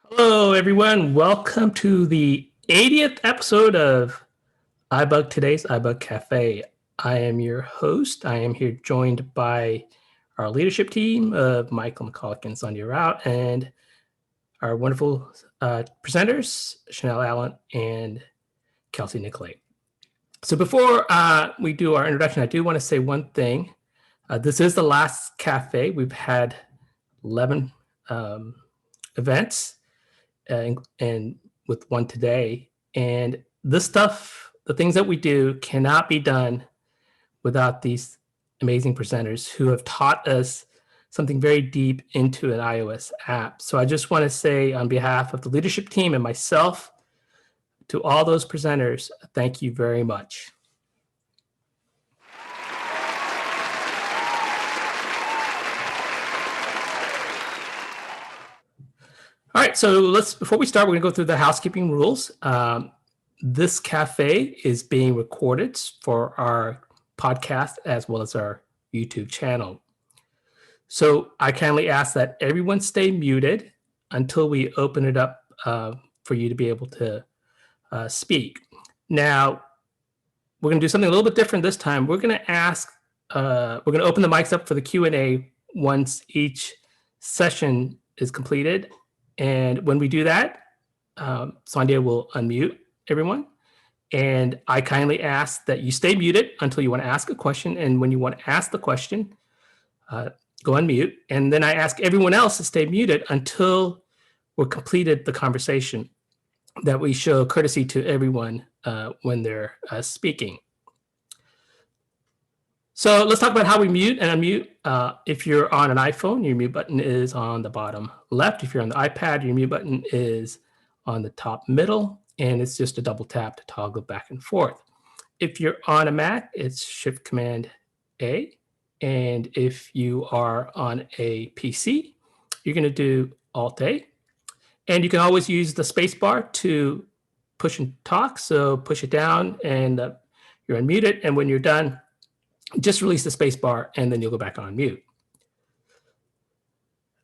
Hello, everyone. Welcome to the 80th episode of iBUG Today's iBUG Cafe. I am your host. I am here joined by our leadership team of Michael McCulloch and Sandhya Rao, and our wonderful presenters, Chanelle Allen and Kelsey Nicolay. So before we do our introduction, I do want to say one thing. This is the last cafe. We've had 11 events. And with one today. And this stuff, the things that we do cannot be done without these amazing presenters who have taught us something very deep into an iOS app. So I just want to say on behalf of the leadership team and myself, to all those presenters, thank you very much. All right, so before we start, we're gonna go through the housekeeping rules. This cafe is being recorded for our podcast as well as our YouTube channel. So I kindly ask that everyone stay muted until we open it up for you to be able to speak. Now, we're gonna do something a little bit different this time. We're gonna open the mics up for the Q&A once each session is completed. And when we do that, Sandhya will unmute everyone. And I kindly ask that you stay muted until you want to ask a question. And when you want to ask the question, go unmute. And then I ask everyone else to stay muted until we're completed the conversation, that we show courtesy to everyone when they're speaking. So let's talk about how we mute and unmute. If you're on an iPhone, your mute button is on the bottom left. If you're on the iPad, your mute button is on the top middle, and it's just a double tap to toggle back and forth. If you're on a Mac, it's Shift Command A. And if you are on a PC, you're going to do Alt A. And you can always use the space bar to push and talk. So push it down and you're unmuted. And when you're done, just release the space bar and then you'll go back on mute.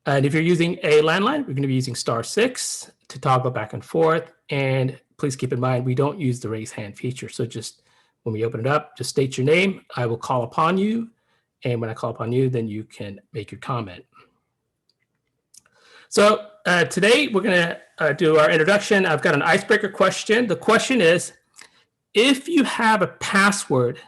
And if you're using a landline, we're going to be using *6 to toggle back and forth. And please keep in mind, we don't use the raise hand feature. So just when we open it up, just state your name. I will call upon you. And when I call upon you, then you can make your comment. So today we're going to do our introduction. I've got an icebreaker question. The question is, if you have a password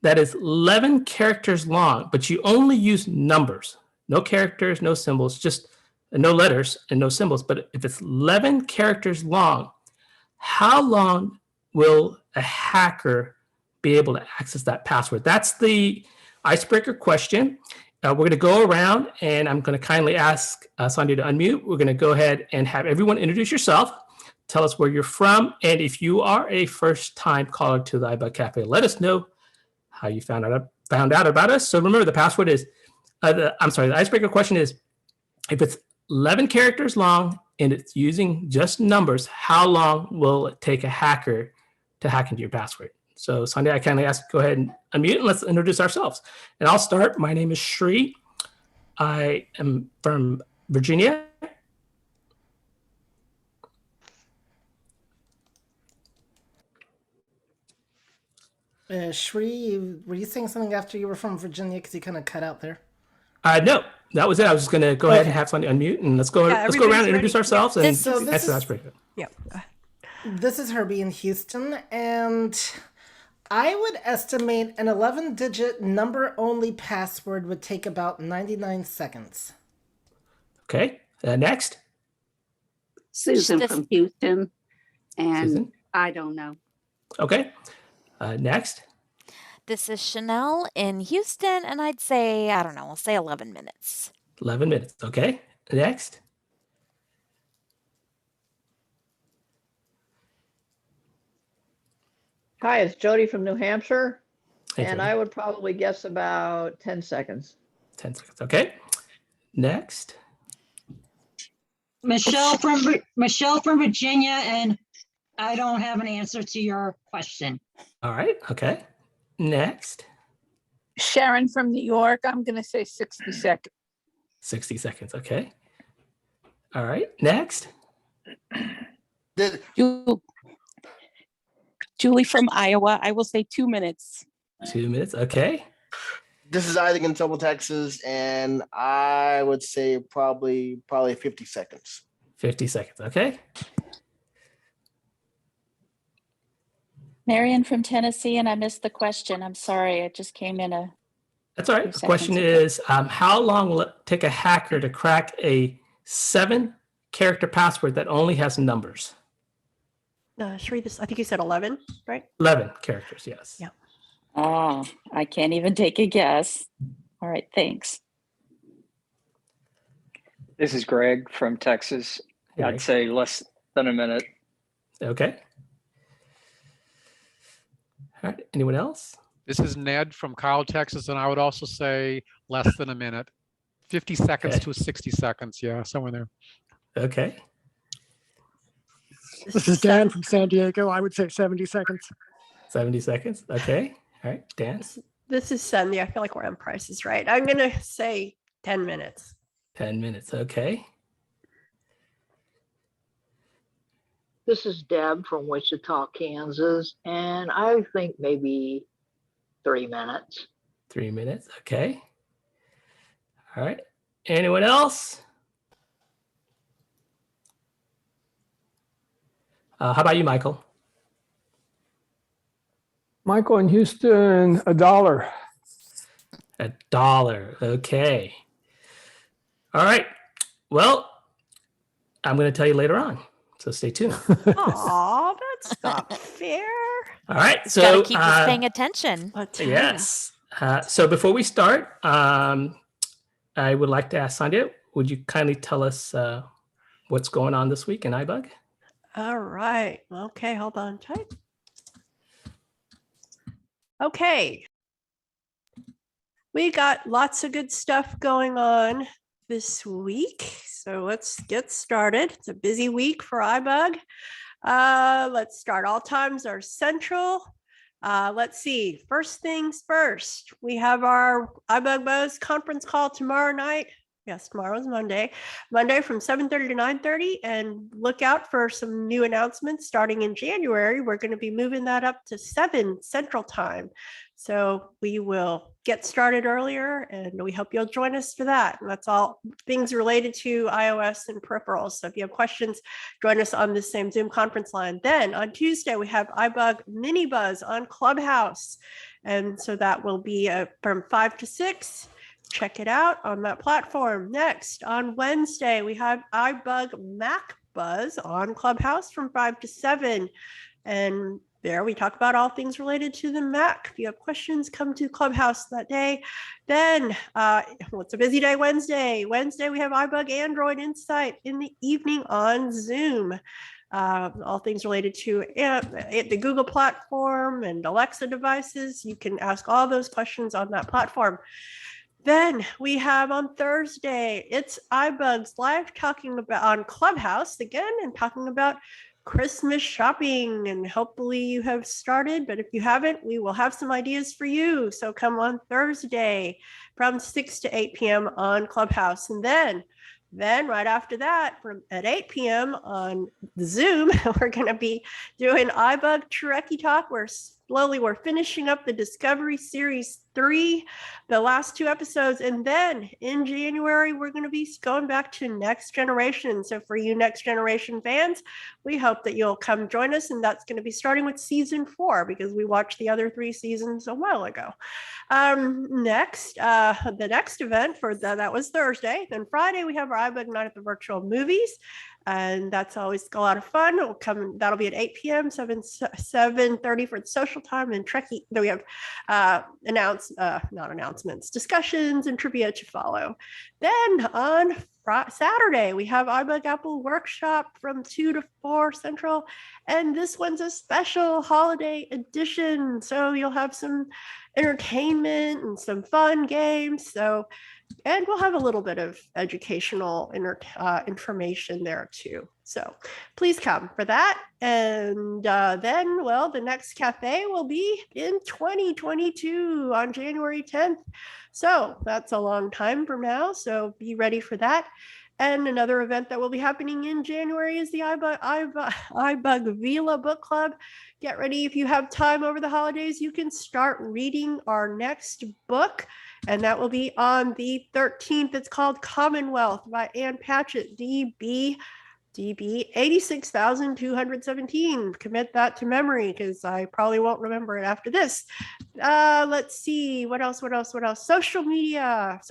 that is 11 characters long, but you only use numbers, no characters, no symbols, just no letters and no symbols. But if it's 11 characters long, how long will a hacker be able to access that password? That's the icebreaker question. We're going to go around and I'm going to kindly ask Sandhya to unmute. We're going to go ahead and have everyone introduce yourself. Tell us where you're from. And if you are a first-time caller to the iBUG Cafe, let us know how you found out about us. So remember, the password is, the icebreaker question is, if it's 11 characters long and it's using just numbers, how long will it take a hacker to hack into your password? So Sandhya, I kindly ask, go ahead and unmute and let's introduce ourselves. And I'll start. My name is Sree. I am from Virginia. Sree, were you saying something after you were from Virginia? Because you kind of cut out there. No, that was it. I was just going to go ahead and have Sandhya unmute and let's go around and introduce ourselves and This answer the is- icebreaker. This is Herbie in Houston, and I would estimate an 11-digit number-only password would take about 99 seconds. Okay, next. Susan from Houston, and Susan? I don't know. Okay, next. This is Chanelle in Houston, and I'd say, I don't know, we'll say 11 minutes. 11 minutes, okay. Next. Hi, it's Jody from New Hampshire, Hey, and Jody. I would probably guess about 10 seconds. 10 seconds, okay. Next. Michelle from Virginia, and I don't have an answer to your question. All right, okay. Next. Sharon from New York, I'm going to say 60 seconds. 60 seconds, okay. All right, next. Did, Julie from Iowa. I will say 2 minutes. 2 minutes. Okay. this is Isaac in Trouble, Texas, and I would say probably 50 seconds. 50 seconds. Okay. Marion from Tennessee, and I missed the question. I'm sorry. It just came in a. That's all right. few The question seconds ago. is, how long will it take a hacker to crack a 7-character password that only has numbers? Sree, I think you said 11, right? 11 characters, yes. Yeah. I can't even take a guess. All right, thanks. This is Greg from Texas. Hey, I'd Greg. say less than a minute. Okay. All right. Anyone else? This is Ned from Kyle, Texas, and I would also say less than a minute. 50 seconds Okay. to 60 seconds. Yeah, somewhere there. Okay. This is Dan from San Diego. I would say 70 seconds. 70 seconds. Okay. All right. Dan, This is Sandhya. I feel like we're on Price is Right. I'm going to say 10 minutes. 10 minutes. Okay. This is Deb from Wichita, Kansas, and I think maybe 3 minutes. 3 minutes. Okay. All right. Anyone else? How about you, Michael? Michael in Houston, $1. $1. Okay. All right. Well, I'm going to tell you later on. So stay tuned. Aw, that's not fair. All right. Gotta So keep us paying attention. yes. So before we start, I would like to ask Sandhya, would you kindly tell us what's going on this week in iBUG? All right. Okay, hold on tight. Okay. We got lots of good stuff going on this week. So let's get started. It's a busy week for iBUG. Let's start. All times are central. Let's see. First things first, we have our Ibugbows conference call tomorrow night. Yes, tomorrow's Monday. Monday from 7:30 to 9:30, and look out for some new announcements starting in January. We're going to be moving that up to 7 Central Time. So we will get started earlier, and we hope you'll join us for that. And that's all things related to iOS and peripherals. So if you have questions, join us on the same Zoom conference line. Then on Tuesday, we have iBUG Mini Buzz on Clubhouse. And so that will be from 5 to 6. Check it out on that platform. Next, on Wednesday, we have iBUG Mac Buzz on Clubhouse from 5 to 7. And there we talk about all things related to the Mac. If you have questions, come to Clubhouse that day. Then, it's a busy day Wednesday. Wednesday, we have iBUG Android Insight in the evening on Zoom. All things related to the Google platform and Alexa devices. You can ask all those questions on that platform. Then we have on Thursday, it's iBUG's live talking about on Clubhouse again and talking about Christmas shopping, and hopefully you have started, but if you haven't, we will have some ideas for you. So come on Thursday from 6 to 8 p.m. on Clubhouse. And then right after that, at 8 p.m. on Zoom, we're going to be doing iBUG Trekkie Talk, where slowly we're finishing up the Discovery Series 3, the last 2 episodes. And then in January, we're going to be going back to Next Generation. So for you Next Generation fans, we hope that you'll come join us. And that's going to be starting with season 4, because we watched the other 3 seasons a while ago. Next, the next event that was Thursday. Then Friday, we have our iBUG Night at the Virtual Movies. And that's always a lot of fun. That'll be at 8 p.m., 7:30 for the social time. And Trekkie, then we have discussions and trivia to follow. Then on Saturday, we have iBUG Apple Workshop from 2 to 4 Central. And this one's a special holiday edition. So you'll have some entertainment and some fun games. So And we'll have a little bit of educational information there too. So please come for that. And then, well, the next cafe will be in 2022 on January 10th. So that's a long time from now. So be ready for that. And another event that will be happening in January is the iBUG Vila Book Club. Get ready. If you have time over the holidays, you can start reading our next book. And that will be on the 13th. It's called Commonwealth by Ann Patchett, DB 86,217. Commit that to memory because I probably won't remember it after this. Let's see. What else? Social media.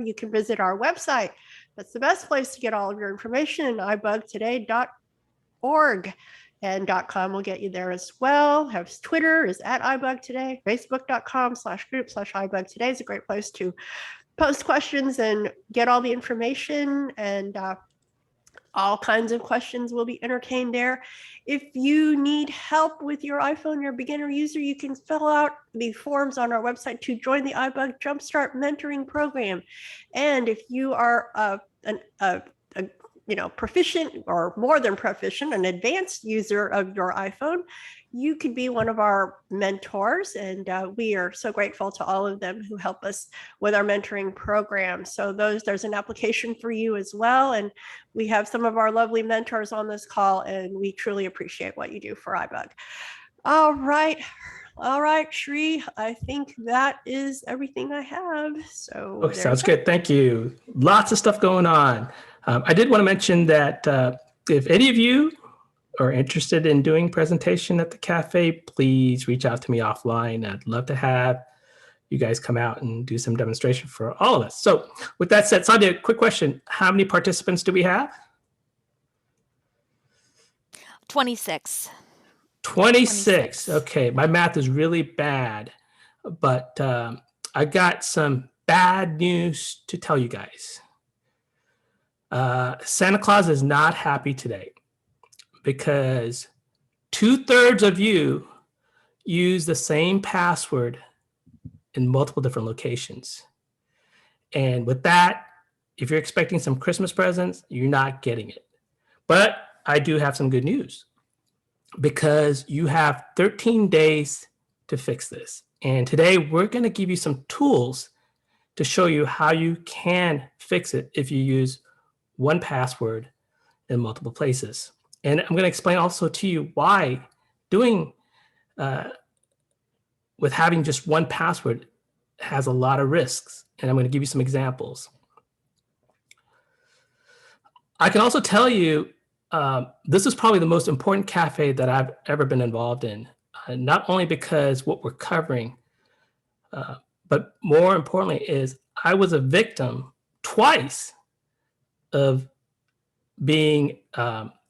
You can visit our website. That's the best place to get all of your information, ibugtoday.org. And .com will get you there as well. Have Twitter is at iBugToday. Facebook.com/group/iBugToday is a great place to post questions and get all the information, and all kinds of questions will be entertained there. If you need help with your iPhone, you're a beginner user, you can fill out the forms on our website to join the iBug Jumpstart Mentoring Program. And if you are proficient or more than proficient, an advanced user of your iPhone, you could be one of our mentors. And we are so grateful to all of them who help us with our mentoring program. So there's an application for you as well. And we have some of our lovely mentors on this call, and we truly appreciate what you do for iBug. All right, Sree, I think that is everything I have. So Okay, sounds good. Thank you. Lots of stuff going on. I did want to mention that if any of you are interested in doing presentation at the cafe, please reach out to me offline. I'd love to have you guys come out and do some demonstration for all of us. So with that said, Sandhya, quick question. How many participants do we have? 26. 26. Okay, my math is really bad, but I got some bad news to tell you guys. Santa Claus is not happy today because 2/3 of you use the same password in multiple different locations. And with that, if you're expecting some Christmas presents, you're not getting it. But I do have some good news because you have 13 days to fix this. And today we're going to give you some tools to show you how you can fix it if you use one password in multiple places. And I'm going to explain also to you why doing with having just one password has a lot of risks. And I'm going to give you some examples. I can also tell you this is probably the most important cafe that I've ever been involved in, not only because what we're covering, but more importantly is I was a victim twice of being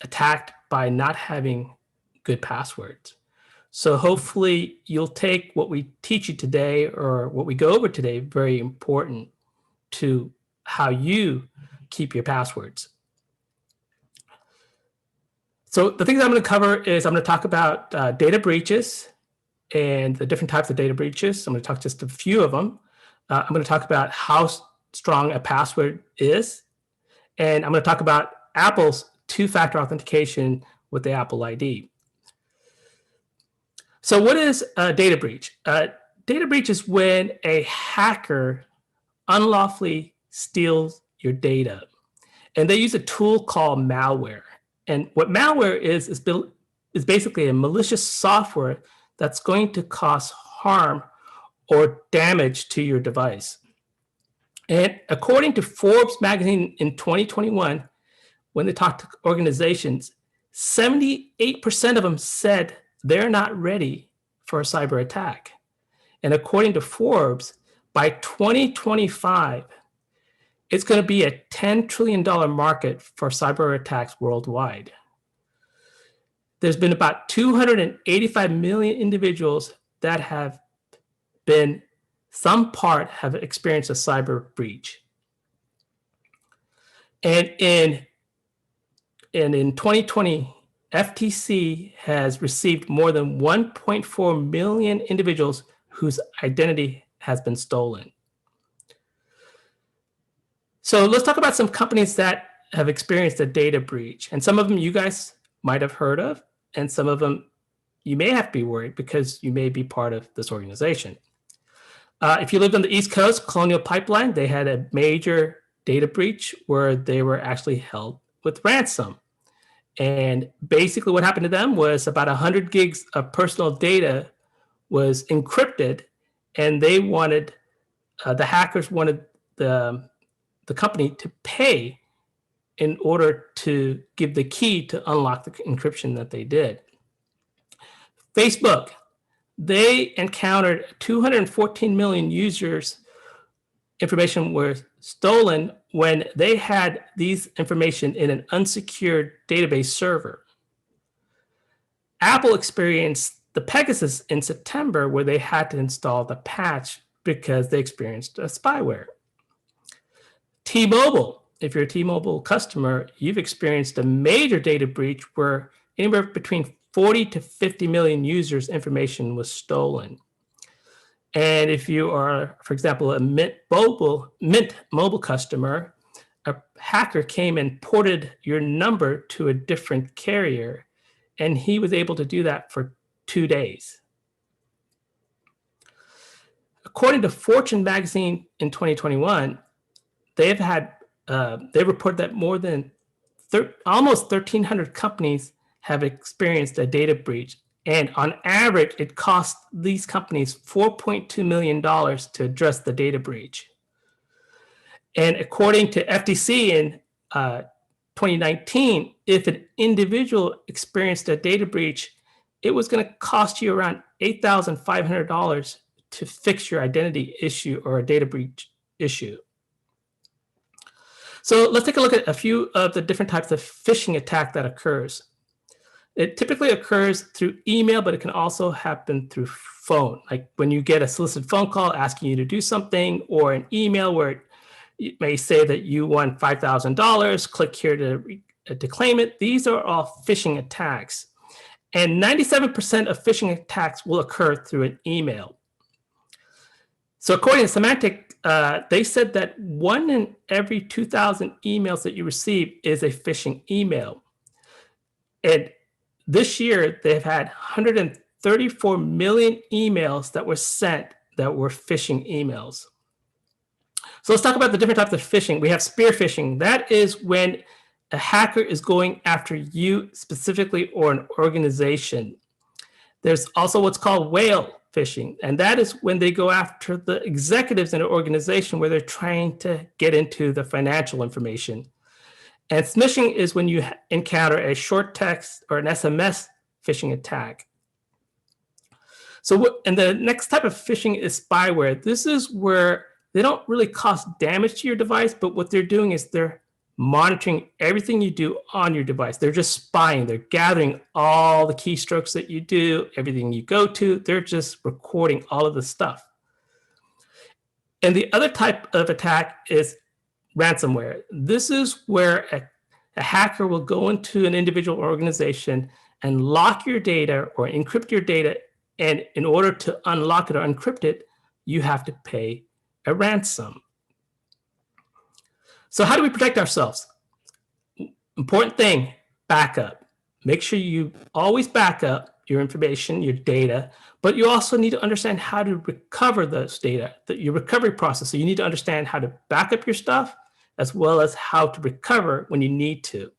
attacked by not having good passwords. So hopefully you'll take what we teach you today or what we go over today very important to how you keep your passwords. So the things I'm going to cover is I'm going to talk about data breaches and the different types of data breaches. I'm going to talk just a few of them. I'm going to talk about how strong a password is. And I'm going to talk about Apple's two-factor authentication with the Apple ID. So what is a data breach? Data breach is when a hacker unlawfully steals your data. And they use a tool called malware. And what malware is basically a malicious software that's going to cause harm or damage to your device. And according to Forbes magazine in 2021, when they talked to organizations, 78% of them said they're not ready for a cyber attack. And according to Forbes, by 2025, it's going to be a $10 trillion market for cyber attacks worldwide. There's been about 285 million individuals that have been, some part have experienced a cyber breach. And in 2020, FTC has received more than 1.4 million individuals whose identity has been stolen. So let's talk about some companies that have experienced a data breach. And some of them you guys might have heard of, and some of them you may have to be worried because you may be part of this organization. If you lived on the East Coast, Colonial Pipeline, they had a major data breach where they were actually held with ransom. And basically what happened to them was about 100 gigs of personal data was encrypted, and they wanted, the hackers wanted the company to pay in order to give the key to unlock the encryption that they did. Facebook, they encountered 214 million users' information were stolen when they had these information in an unsecured database server. Apple experienced the Pegasus in September where they had to install the patch because they experienced a spyware. T-Mobile, if you're a T-Mobile customer, you've experienced a major data breach where anywhere between 40 to 50 million users' information was stolen. And if you are, for example, a Mint Mobile customer, a hacker came and ported your number to a different carrier, and he was able to do that for 2 days. According to Fortune magazine in 2021, they've had, they report that more than almost 1,300 companies have experienced a data breach. And on average, it cost these companies $4.2 million to address the data breach. And according to FTC in 2019, if an individual experienced a data breach, it was going to cost you around $8,500 to fix your identity issue or a data breach issue. So let's take a look at a few of the different types of phishing attack that occurs. It typically occurs through email, but it can also happen through phone. Like when you get a solicited phone call asking you to do something, or an email where it may say that you won $5,000, click here to claim it. These are all phishing attacks. And 97% of phishing attacks will occur through an email. So according to Semantic, they said that 1 in every 2,000 emails that you receive is a phishing email. And this year, they've had 134 million emails that were sent that were phishing emails. So let's talk about the different types of phishing. We have spear phishing. That is when a hacker is going after you specifically or an organization. There's also what's called whale phishing, and that is when they go after the executives in an organization where they're trying to get into the financial information. And smishing is when you encounter a short text or an SMS phishing attack. So, and the next type of phishing is spyware. This is where they don't really cause damage to your device, but what they're doing is they're monitoring everything you do on your device. They're just spying. They're gathering all the keystrokes that you do, everything you go to. They're just recording all of the stuff. And the other type of attack is ransomware. This is where a hacker will go into an individual organization and lock your data or encrypt your data. And in order to unlock it or encrypt it, you have to pay a ransom. So how do we protect ourselves? Important thing, backup. Make sure you always back up your information, your data, but you also need to understand how to recover those data, your recovery process. So you need to understand how to back up your stuff as well as how to recover when you need to.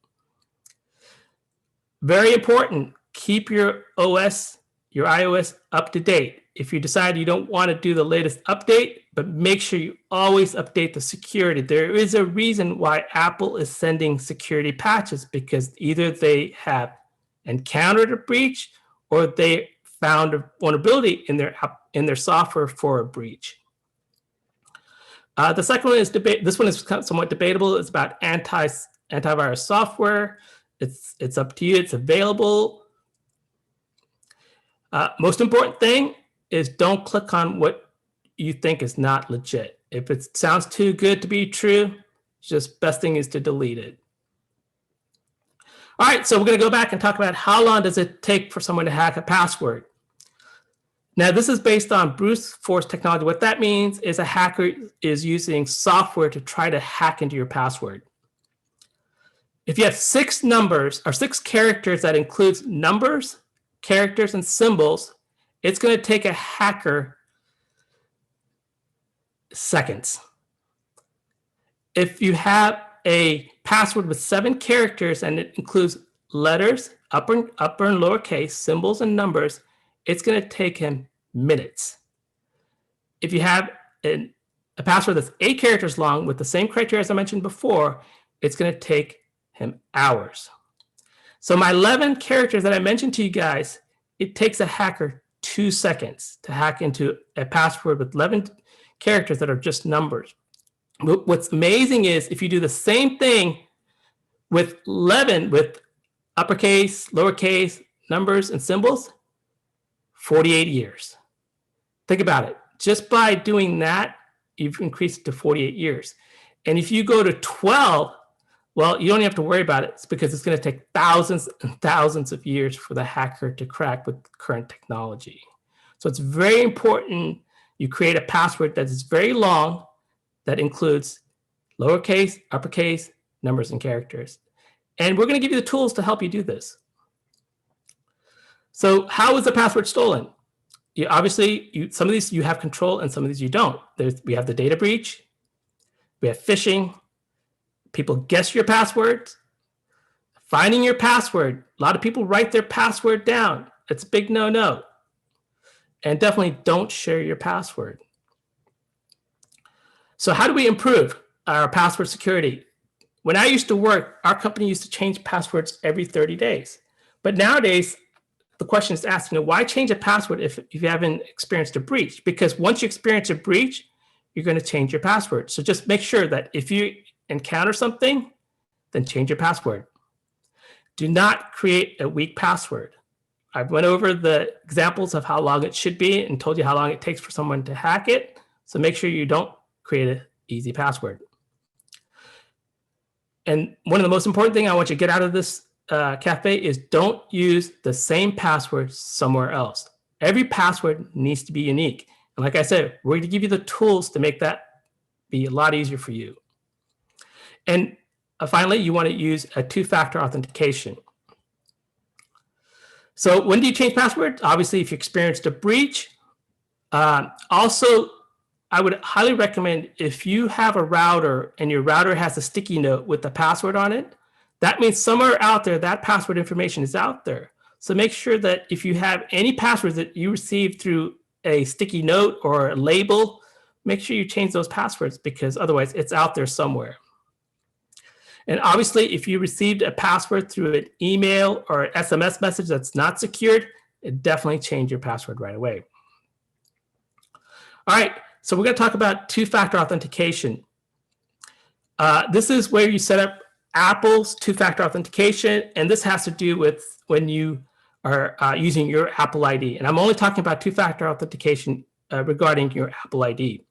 Very important, keep your OS, your iOS up to date. If you decide you don't want to do the latest update, but make sure you always update the security. There is a reason why Apple is sending security patches, because either they have encountered a breach or they found a vulnerability in their software for a breach. The second one is this one is somewhat debatable. It's about antivirus software. It's up to you. It's available. Most important thing is don't click on what you think is not legit. If it sounds too good to be true, just best thing is to delete it. All right, so we're going to go back and talk about how long does it take for someone to hack a password. Now, this is based on brute force technology. What that means is a hacker is using software to try to hack into your password. If you have 6 numbers or 6 characters that includes numbers, characters, and symbols, it's going to take a hacker seconds. If you have a password with 7 characters and it includes letters, upper and lowercase, symbols, and numbers, it's going to take him minutes. If you have a password that's 8 characters long with the same criteria as I mentioned before, it's going to take him hours. So my 11 characters that I mentioned to you guys, it takes a hacker 2 seconds to hack into a password with 11 characters that are just numbers. What's amazing is if you do the same thing with 11 with uppercase, lowercase, numbers, and symbols, 48 years. Think about it. Just by doing that, you've increased it to 48 years. And if you go to 12, well, you don't have to worry about it. It's because it's going to take thousands and thousands of years for the hacker to crack with current technology. So it's very important you create a password that is very long, that includes lowercase, uppercase, numbers, and characters. And we're going to give you the tools to help you do this. So how is the password stolen? Obviously, some of these you have control and some of these you don't. We have the data breach. We have phishing. People guess your passwords. Finding your password. A lot of people write their password down. It's a big no-no. And definitely don't share your password. So how do we improve our password security? When I used to work, our company used to change passwords every 30 days. But nowadays, the question is asked, why change a password if you haven't experienced a breach? Because once you experience a breach, you're going to change your password. So just make sure that if you encounter something, then change your password. Do not create a weak password. I went over the examples of how long it should be and told you how long it takes for someone to hack it. So make sure you don't create an easy password. And one of the most important things I want you to get out of this cafe is don't use the same password somewhere else. Every password needs to be unique. And like I said, we're going to give you the tools to make that be a lot easier for you. And finally, you want to use a 2-factor authentication. So when do you change passwords? Obviously, if you experienced a breach. Also, I would highly recommend if you have a router and your router has a sticky note with the password on it, that means somewhere out there, that password information is out there. So make sure that if you have any passwords that you received through a sticky note or a label, make sure you change those passwords because otherwise it's out there somewhere. And obviously, if you received a password through an email or an SMS message that's not secured, definitely change your password right away. All right, so we're going to talk about 2-factor authentication. This is where you set up Apple's 2-factor authentication, and this has to do with when you are using your Apple ID. And I'm only talking about 2-factor authentication regarding your Apple ID.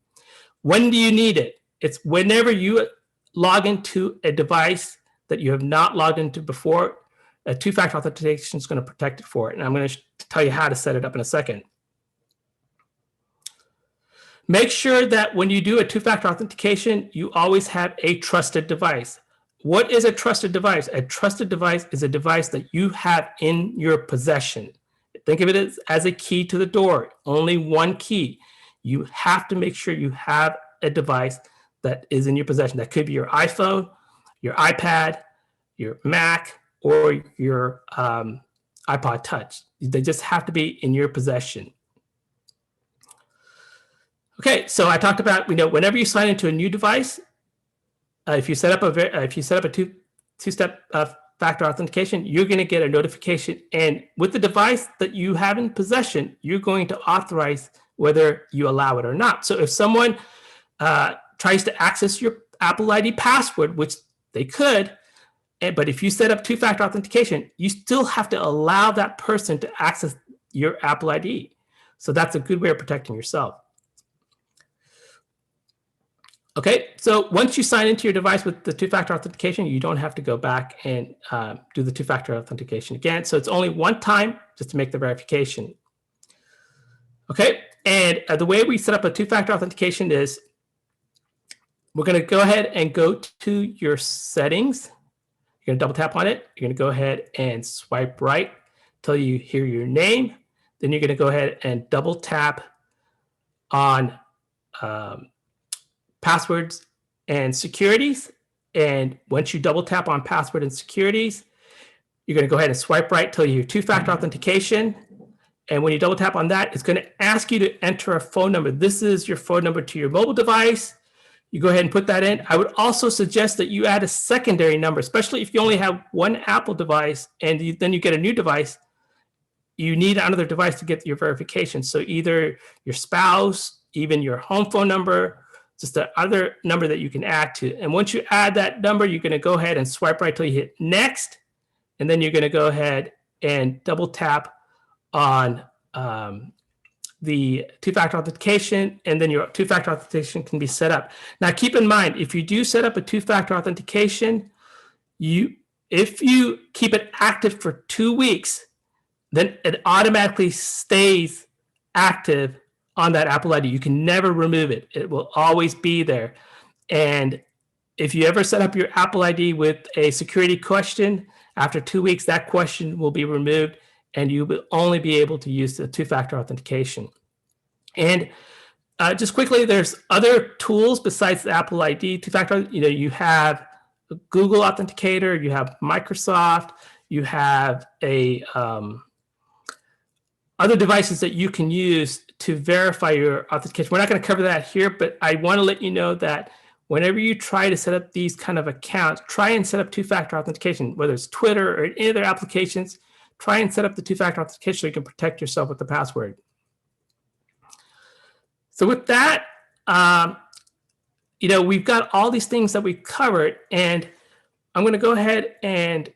When do you need it? It's whenever you log into a device that you have not logged into before. A 2-factor authentication is going to protect it for it. And I'm going to tell you how to set it up in a second. Make sure that when you do a 2-factor authentication, you always have a trusted device. What is a trusted device? A trusted device is a device that you have in your possession. Think of it as a key to the door, only one key. You have to make sure you have a device that is in your possession. That could be your iPhone, your iPad, your Mac, or your iPod Touch. They just have to be in your possession. Okay, so I talked about, whenever you sign into a new device, if you set up a two-step factor authentication, you're going to get a notification. And with the device that you have in possession, you're going to authorize whether you allow it or not. So if someone tries to access your Apple ID password, which they could, but if you set up 2-factor authentication, you still have to allow that person to access your Apple ID. So that's a good way of protecting yourself. Okay, so once you sign into your device with the 2-factor authentication, you don't have to go back and do the 2-factor authentication again. So it's only one time just to make the verification. Okay, and the way we set up a two-factor authentication is we're going to go ahead and go to your settings. You're going to double tap on it. You're going to go ahead and swipe right till you hear your name. Then you're going to go ahead and double tap on passwords and securities. And once you double tap on password and securities, you're going to go ahead and swipe right till you hear two-factor authentication. And when you double tap on that, it's going to ask you to enter a phone number. This is your phone number to your mobile device. You go ahead and put that in. I would also suggest that you add a secondary number, especially if you only have one Apple device and then you get a new device. You need another device to get your verification. So either your spouse, even your home phone number, just the other number that you can add to. And once you add that number, you're going to go ahead and swipe right till you hit next. And then you're going to go ahead and double tap on the two-factor authentication, and then your two-factor authentication can be set up. Now, keep in mind, if you do set up a two-factor authentication, if you keep it active for 2 weeks, then it automatically stays active on that Apple ID. You can never remove it. It will always be there. And if you ever set up your Apple ID with a security question, after 2 weeks, that question will be removed and you will only be able to use the two-factor authentication. And just quickly, there's other tools besides the Apple ID two-factor. You have a Google Authenticator, you have Microsoft, you have other devices that you can use to verify your authentication. We're not going to cover that here, but I want to let you know that whenever you try to set up these kind of accounts, try and set up two-factor authentication, whether it's Twitter or any other applications. Try and set up the two-factor authentication so you can protect yourself with the password. So with that, we've got all these things that we've covered, and I'm going to go ahead and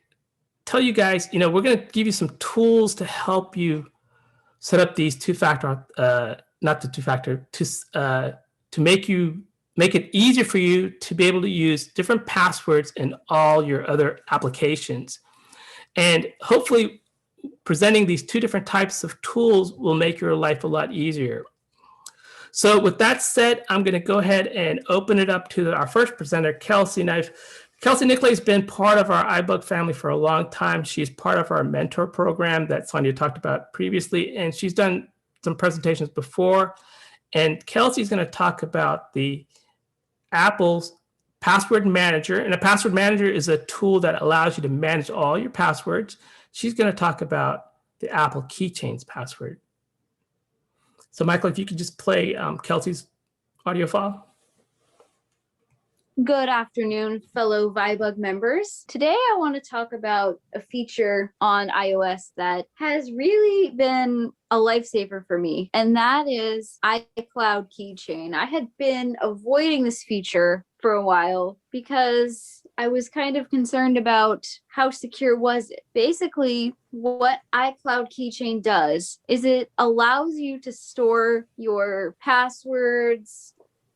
tell you guys, we're going to give you some tools to help you set up these two-factor, not the two-factor, to make it easier for you to be able to use different passwords in all your other applications. And hopefully, presenting these two different types of tools will make your life a lot easier. So with that said, I'm going to go ahead and open it up to our first presenter, Kelsey. Now, Kelsey Nicolay has been part of our iBUG family for a long time. She's part of our mentor program that Sandhya talked about previously, and she's done some presentations before. And Kelsey's going to talk about the Apple's Password Manager. And a Password Manager is a tool that allows you to manage all your passwords. She's going to talk about the Apple Keychain's password. So Michael, if you could just play Kelsey's audio file. Good afternoon, fellow iBUG members. Today I want to talk about a feature on iOS that has really been a lifesaver for me, and that is iCloud Keychain. I had been avoiding this feature for a while because I was kind of concerned about how secure was it. Basically, what iCloud Keychain does is it allows you to store your passwords,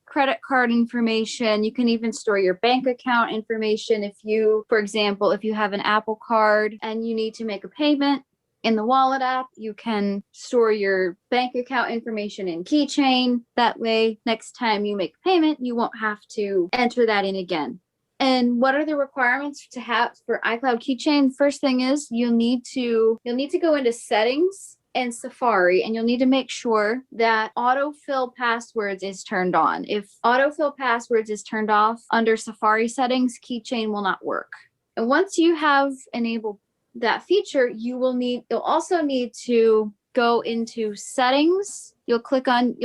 credit card information. You can even store your bank account information. If you, for example, if you have an Apple card and you need to make a payment in the wallet app, you can store your bank account information in Keychain. That way, next time you make a payment, you won't have to enter that in again. And what are the requirements to have for iCloud Keychain? First thing is you'll need to go into settings and Safari, and you'll need to make sure that Autofill Passwords is turned on. If Autofill Passwords is turned off under Safari settings, Keychain will not work. And once you have enabled that feature, you'll also need to go into settings. You'll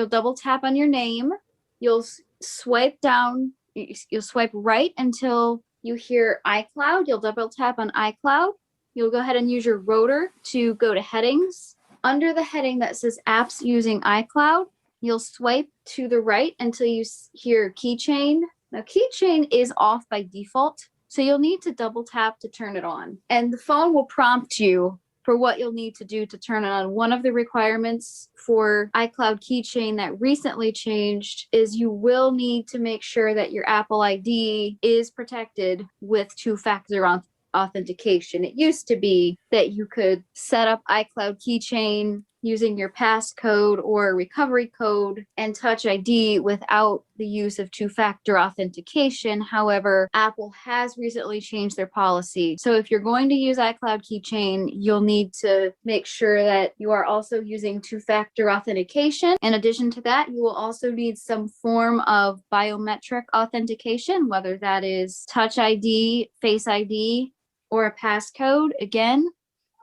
double tap on your name. You'll swipe down, you'll swipe right until you hear iCloud. You'll double tap on iCloud. You'll go ahead and use your rotor to go to headings. Under the heading that says apps using iCloud, you'll swipe to the right until you hear Keychain. Now, Keychain is off by default, so you'll need to double tap to turn it on. And the phone will prompt you for what you'll need to do to turn it on. One of the requirements for iCloud Keychain that recently changed is you will need to make sure that your Apple ID is protected with two-factor authentication. It used to be that you could set up iCloud Keychain using your passcode or recovery code and Touch ID without the use of two-factor authentication. However, Apple has recently changed their policy. So if you're going to use iCloud Keychain, you'll need to make sure that you are also using two-factor authentication. In addition to that, you will also need some form of biometric authentication, whether that is Touch ID, Face ID, or a passcode. Again,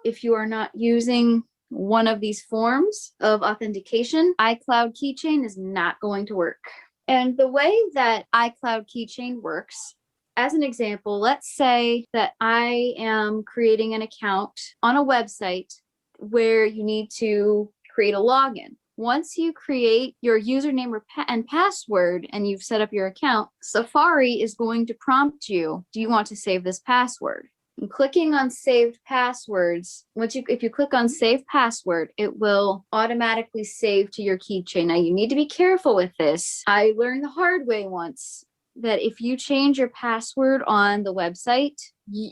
if you are not using one of these forms of authentication, iCloud Keychain is not going to work. And the way that iCloud Keychain works, as an example, let's say that I am creating an account on a website where you need to create a login. Once you create your username and password and you've set up your account, Safari is going to prompt you, do you want to save this password? And clicking on saved passwords, if you click on save password, it will automatically save to your keychain. Now you need to be careful with this. I learned the hard way once that if you change your password on the website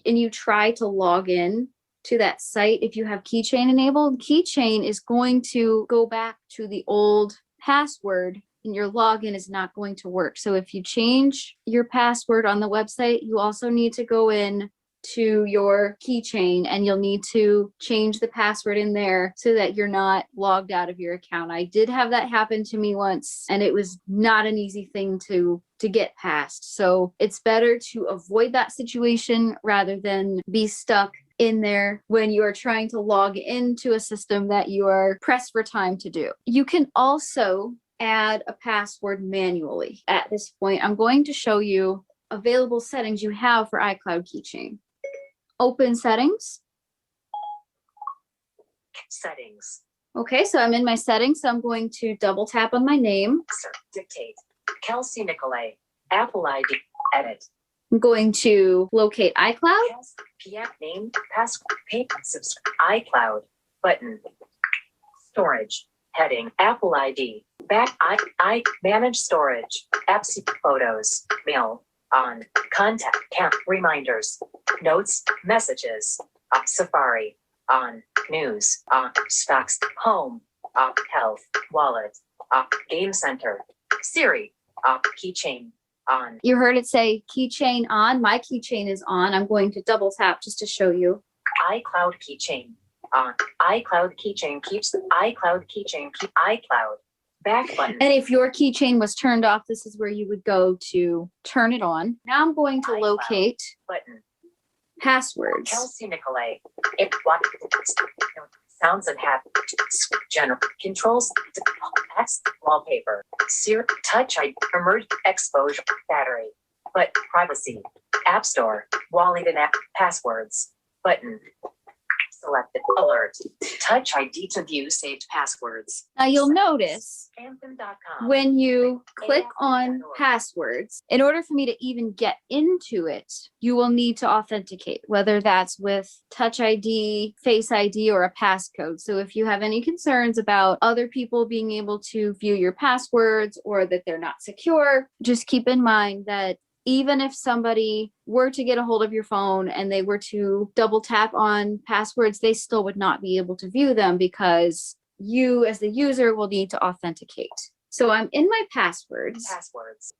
and you try to log in to that site, if you have keychain enabled, keychain is going to go back to the old password and your login is not going to work. So if you change your password on the website, you also need to go in to your keychain and you'll need to change the password in there so that you're not logged out of your account. I did have that happen to me once and it was not an easy thing to get past. So it's better to avoid that situation rather than be stuck in there when you are trying to log into a system that you are pressed for time to do. You can also add a password manually. At this point, I'm going to show you available settings you have for iCloud Keychain. Open settings. Settings. Okay, so I'm in my settings, so I'm going to double tap on my name. Dictate. Kelsey Nicolay. Apple ID. Edit. I'm going to locate iCloud. PM name. Password. Pay. Subscribe. iCloud. Button. Storage. Heading. Apple ID. Back. I manage storage. Apps. Photos. Mail. On. Contact. Camp. Reminders. Notes. Messages. Safari. On. News. Stocks. Home. Health. Wallet. Game Center. Siri. Keychain. On. You heard it say keychain on. My keychain is on. I'm going to double tap just to show you. iCloud Keychain. On. iCloud Keychain keeps iCloud Keychain keep iCloud. Back button. And if your keychain was turned off, this is where you would go to turn it on. Now I'm going to locate button. Passwords. Kelsey Nicolay. It what sounds and habits. General controls. That's wallpaper. Siri. Touch ID. Emerge. Exposure. Battery. But privacy. App Store. Wallet and app. Passwords. Button. Selected. Alert. Touch ID to view saved passwords. Now you'll notice Anthem.com. when you click on passwords, in order for me to even get into it, you will need to authenticate, whether that's with Touch ID, Face ID, or a passcode. So if you have any concerns about other people being able to view your passwords or that they're not secure, just keep in mind that even if somebody were to get a hold of your phone and they were to double tap on passwords, they still would not be able to view them because you as the user will need to authenticate. So I'm in my passwords. Passwords.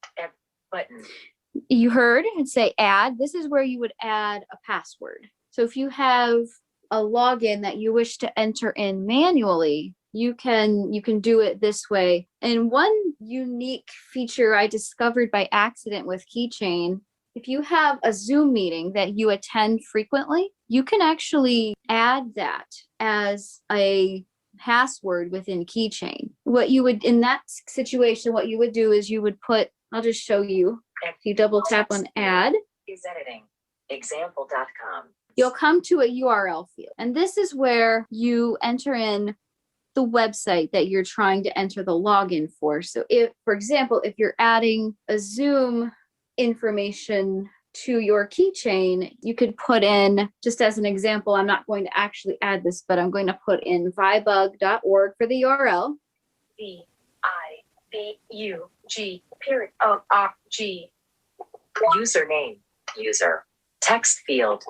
Button. You heard it say add. This is where you would add a password. So if you have a login that you wish to enter in manually, you can do it this way. And one unique feature I discovered by accident with Keychain, if you have a Zoom meeting that you attend frequently, you can actually add that as a password within Keychain. What you would, in that situation, what you would do is you would put, I'll just show you. If you double tap on add, Is editing. Example.com. you'll come to a URL field. And this is where you enter in the website that you're trying to enter the login for. So if, for example, if you're adding a Zoom information to your keychain, you could put in, just as an example, I'm not going to actually add this, but I'm going to put in ibug.org for the URL. VIBUG period G. Username. User. Text field.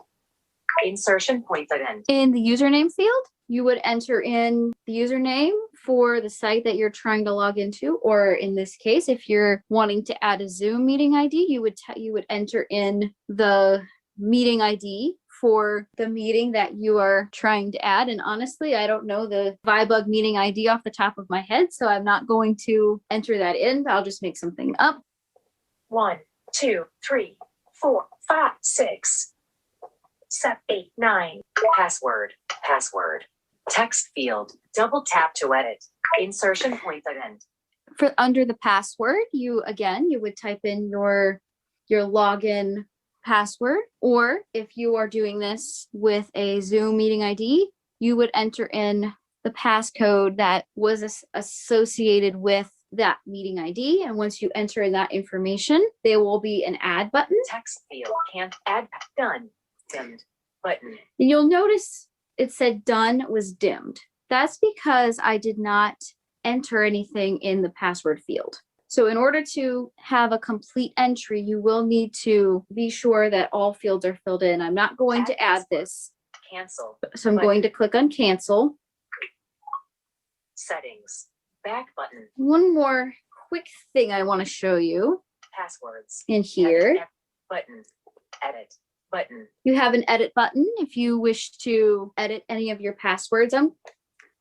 Insertion point at end. In the username field, you would enter in the username for the site that you're trying to log into, or in this case, if you're wanting to add a Zoom meeting ID, you would enter in the meeting ID for the meeting that you are trying to add. And honestly, I don't know the iBUG meeting ID off the top of my head, so I'm not going to enter that in. I'll just make something up. 1, 2, 3, 4, 5, 6, 7, 8, 9. Password. Text field. Double tap to edit. Insertion point at end. For under the password, you would type in your login password, or if you are doing this with a Zoom meeting ID, you would enter in the passcode that was associated with that meeting ID. And once you enter in that information, there will be an add button. Text field. Can't add. Done. Dimmed. Button. And you'll notice it said done was dimmed. That's because I did not enter anything in the password field. So in order to have a complete entry, you will need to be sure that all fields are filled in. I'm not going to add this. Cancel. So I'm going to click on cancel. Settings. Back button. One more quick thing I want to show you. Passwords. In here. Button. Edit. Button. You have an edit button if you wish to edit any of your passwords. I'm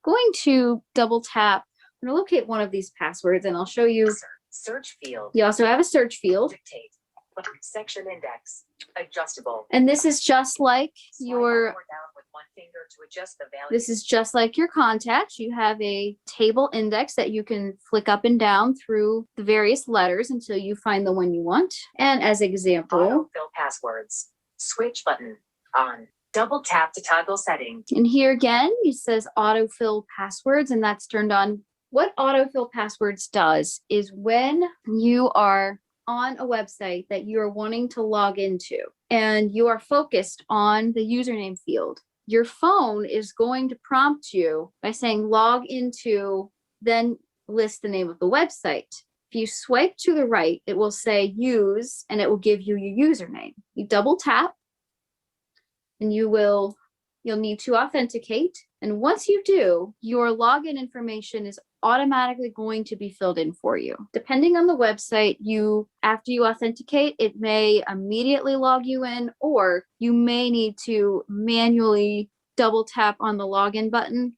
going to double tap. I'm going to locate one of these passwords and I'll show you. Search field. You also have a search field. Dictate. Button. Section index. Adjustable. And this is just like your Slide up or down with one finger to adjust the value. This is just like your contacts. You have a table index that you can flick up and down through the various letters until you find the one you want. And as example, Autofill passwords. Switch button on. Double tap to toggle settings. and here again, it says autofill passwords, and that's turned on. What autofill passwords does is when you are on a website that you are wanting to log into and you are focused on the username field, your phone is going to prompt you by saying log into, then list the name of the website. If you swipe to the right, it will say use, and it will give you your username. You double tap and you'll need to authenticate. And once you do, your login information is automatically going to be filled in for you. Depending on the website, after you authenticate, it may immediately log you in, or you may need to manually double tap on the login button,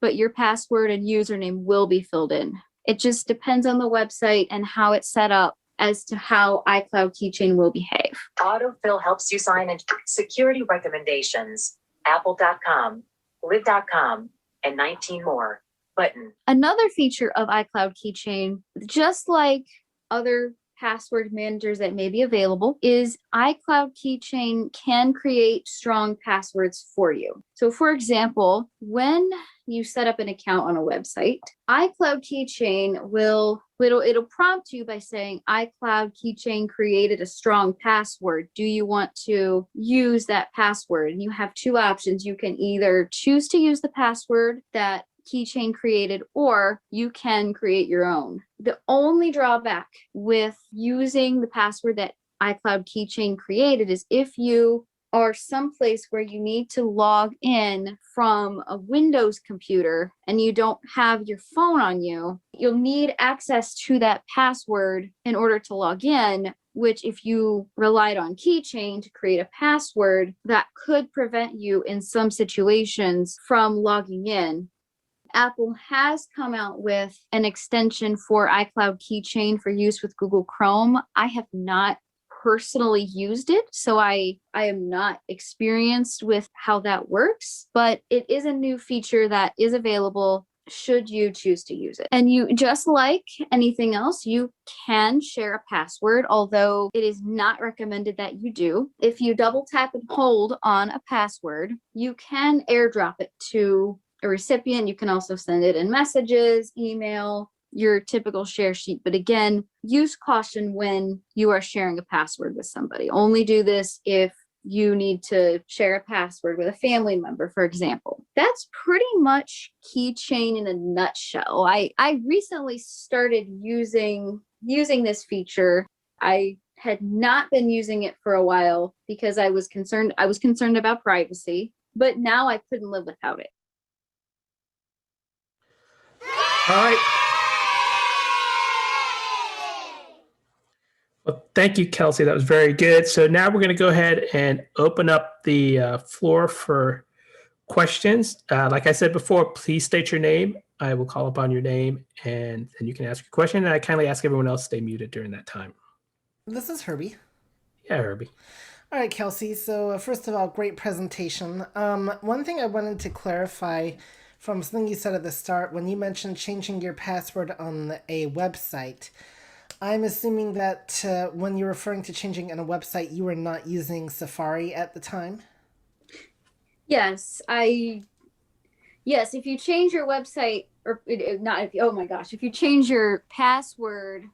but your password and username will be filled in. It just depends on the website and how it's set up as to how iCloud Keychain will behave. Autofill helps you sign in. Security recommendations. Apple.com, Live.com, and 19 more. Button. Another feature of iCloud Keychain, just like other password managers that may be available, is iCloud Keychain can create strong passwords for you. So for example, when you set up an account on a website, iCloud Keychain it'll prompt you by saying iCloud Keychain created a strong password. Do you want to use that password? And you have two options. You can either choose to use the password that Keychain created, or you can create your own. The only drawback with using the password that iCloud Keychain created is if you are someplace where you need to log in from a Windows computer and you don't have your phone on you, you'll need access to that password in order to log in, which if you relied on Keychain to create a password, that could prevent you in some situations from logging in. Apple has come out with an extension for iCloud Keychain for use with Google Chrome. I have not personally used it, so I am not experienced with how that works, but it is a new feature that is available should you choose to use it. And you, just like anything else, you can share a password, although it is not recommended that you do. If you double tap and hold on a password, you can airdrop it to a recipient. You can also send it in messages, email, your typical share sheet. But again, use caution when you are sharing a password with somebody. Only do this if you need to share a password with a family member, for example. That's pretty much Keychain in a nutshell. I recently started using this feature. I had not been using it for a while because I was concerned about privacy, but now I couldn't live without it. All right. Well, thank you, Kelsey. That was very good. So now we're going to go ahead and open up the floor for questions. Like I said before, please state your name. I will call upon your name, and then you can ask your question. And I kindly ask everyone else to stay muted during that time. This is Herbie. Yeah, Herbie. All right, Kelsey. So first of all, great presentation. One thing I wanted to clarify from something you said at the start when you mentioned changing your password on a website. I'm assuming that when you're referring to changing on a website, you were not using Safari at the time? Yes, yes, if you change your website, or not if you, oh my gosh, if you change your password,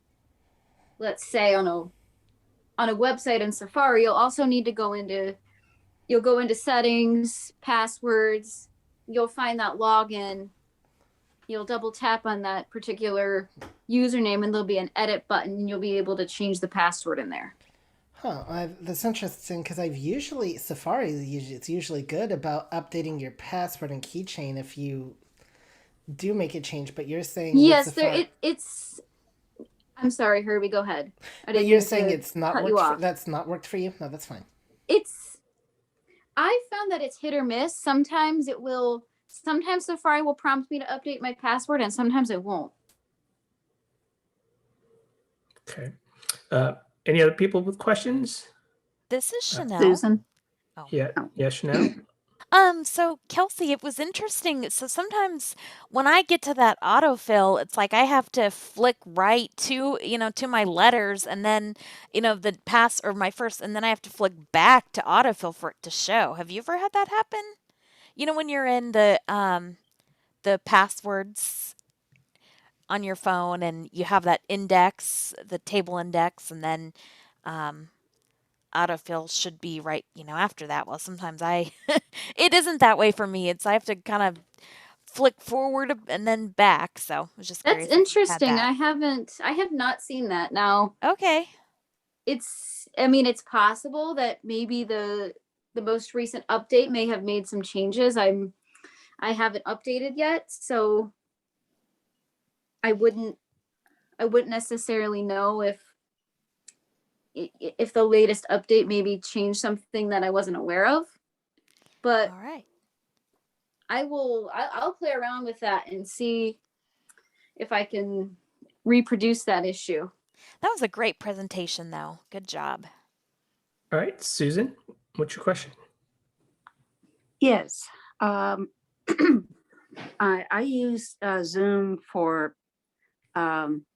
let's say on a website in Safari, you'll also need to go into settings, passwords, you'll find that login, you'll double tap on that particular username and there'll be an edit button and you'll be able to change the password in there. Huh, that's interesting because Safari it's usually good about updating your password and keychain if you do make a change, but you're saying yes, it's. I'm sorry, Herbie. Go ahead. But you're saying it's not worked. That's not worked for you. No, that's fine. I found that it's hit or miss. Sometimes it will. Sometimes Safari will prompt me to update my password, and sometimes it won't. Okay. Any other people with questions? This is Chanelle. Susan. Oh. Yeah, Chanelle. So Kelsey, it was interesting. So sometimes when I get to that autofill, it's like I have to flick right to my letters and then, the pass or my first, and then I have to flick back to autofill for it to show. Have you ever had that happen? When you're in the passwords on your phone and you have that index, the table index, and then, autofill should be right, after that. Well, sometimes it isn't that way for me. I have to kind of flick forward and then back. So I was just That's interesting. I have not seen that now. Okay. It's possible that maybe the most recent update may have made some changes. I haven't updated yet, so I wouldn't necessarily know if the latest update maybe changed something that I wasn't aware of. But all right, I'll play around with that and see if I can reproduce that issue. That was a great presentation, though. Good job. All right, Susan, what's your question? Yes. I use Zoom for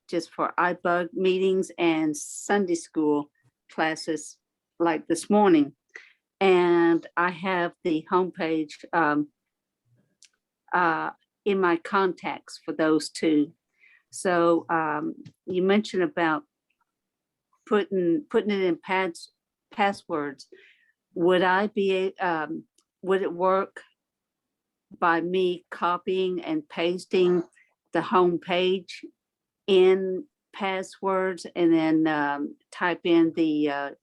just for iBUG meetings and Sunday school classes like this morning. And I have the homepage in my contacts for those two. So you mentioned about putting it in passwords. Would it work by me copying and pasting the homepage in passwords and then type in the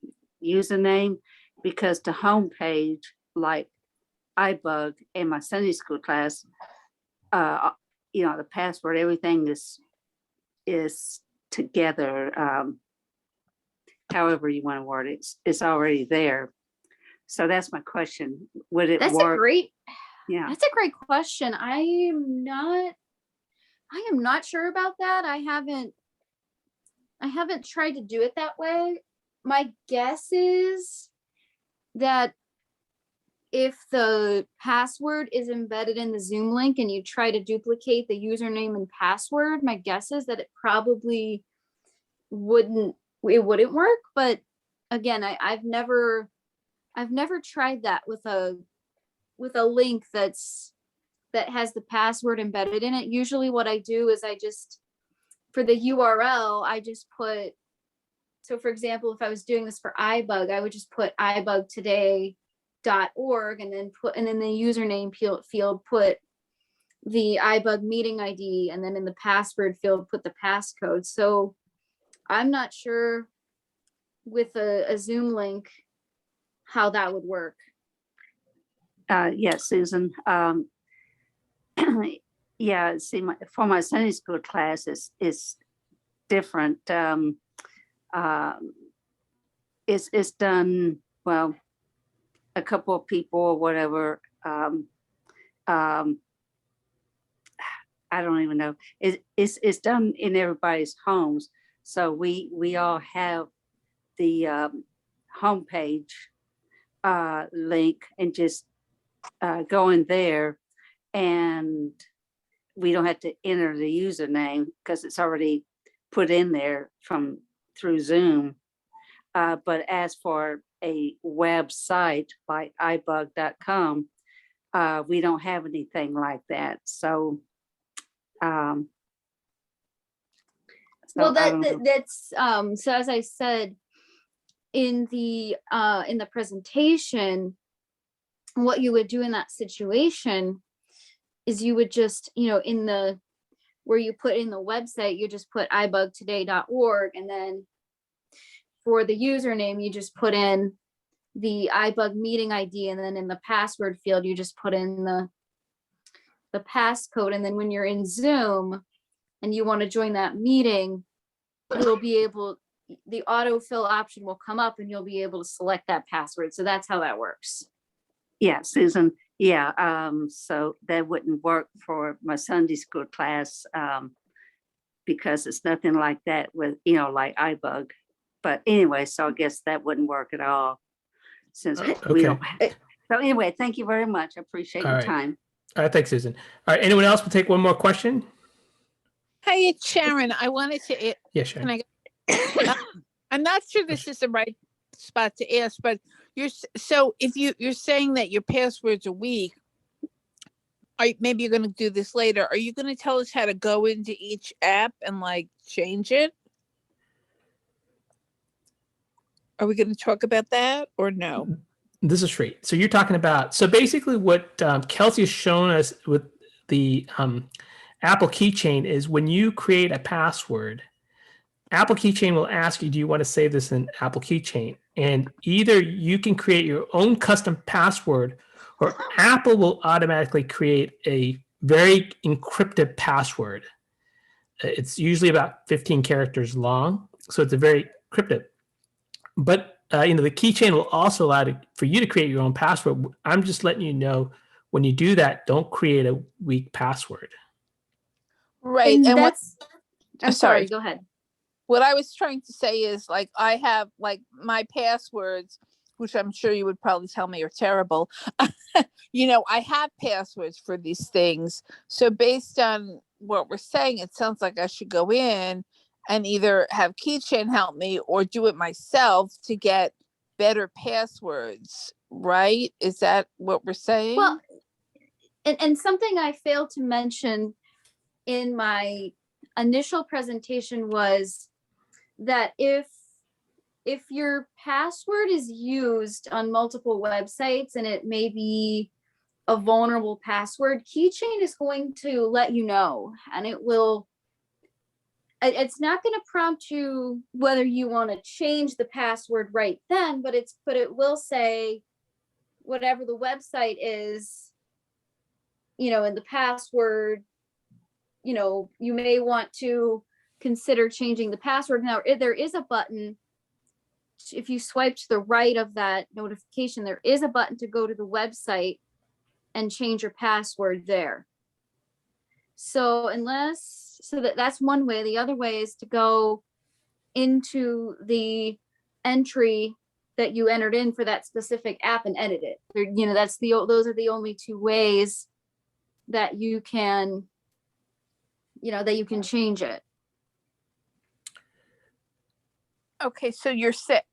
username? Because the homepage, like iBUG and my Sunday school class, the password, everything is together. However you want to word it, it's already there. So that's my question. Would it work? That's a great question. I am not sure about that. I haven't tried to do it that way. My guess is that if the password is embedded in the Zoom link and you try to duplicate the username and password, my guess is that it probably wouldn't work. But again, I've never tried that with a link that has the password embedded in it. Usually what I do is for the URL, I just put, so for example, if I was doing this for iBUG, I would just put ibugtoday.org and then in the username field, put the iBUG meeting ID, and then in the password field, put the passcode. So I'm not sure with a Zoom link how that would work. Yes, Susan. Yeah, see, for my Sunday school class, it's different. It's done, well, a couple of people or whatever. I don't even know. It's done in everybody's homes. So we all have the homepage link and just go in there, and we don't have to enter the username because it's already put in there through Zoom. But as for a website like ibug.com, we don't have anything like that. So, Well, I don't know. that's so as I said in the presentation, what you would do in that situation is you would just, in the where you put in the website, you just put ibugtoday.org, and then for the username, you just put in the iBug meeting ID, and then in the password field, you just put in the passcode. And then when you're in Zoom and you want to join that meeting, you'll be able, the autofill option will come up and you'll be able to select that password. So that's how that works. Yeah, Susan. Yeah. So that wouldn't work for my Sunday school class because it's nothing like that with, like iBug. But anyway, so I guess that wouldn't work at all since we don't. So anyway, thank you very much. I appreciate your time. All right, thanks, Susan. All right, anyone else will take one more question? Hey, it's Sharon. I wanted to. Yeah, Sharon. I'm not sure this is the right spot to ask, but so if you're saying that your passwords are weak, maybe you're going to do this later. Are you going to tell us how to go into each app and change it? Are we going to talk about that or no? This is Sree. So you're talking about, so basically what Kelsey has shown us with the Apple Keychain is when you create a password, Apple Keychain will ask you, do you want to save this in Apple Keychain? And either you can create your own custom password, or Apple will automatically create a very encrypted password. It's usually about 15 characters long, so it's a very encrypted. But the keychain will also allow for you to create your own password. I'm just letting you know, when you do that, don't create a weak password. Right. And And I'm sorry, go ahead. What I was trying to say is I have my passwords, which I'm sure you would probably tell me are terrible. I have passwords for these things. So based on what we're saying, it sounds like I should go in and either have Keychain help me or do it myself to get better passwords, right? Is that what we're saying? Well, and something I failed to mention in my initial presentation was that if your password is used on multiple websites and it may be a vulnerable password, Keychain is going to let you know, and it's not going to prompt you whether you want to change the password right then, but it will say whatever the website is, in the password, you may want to consider changing the password. Now, there is a button. If you swipe to the right of that notification, there is a button to go to the website and change your password there. So that's one way. The other way is to go into the entry that you entered in for that specific app and edit it. Those are the only two ways that you can, change it. Okay, so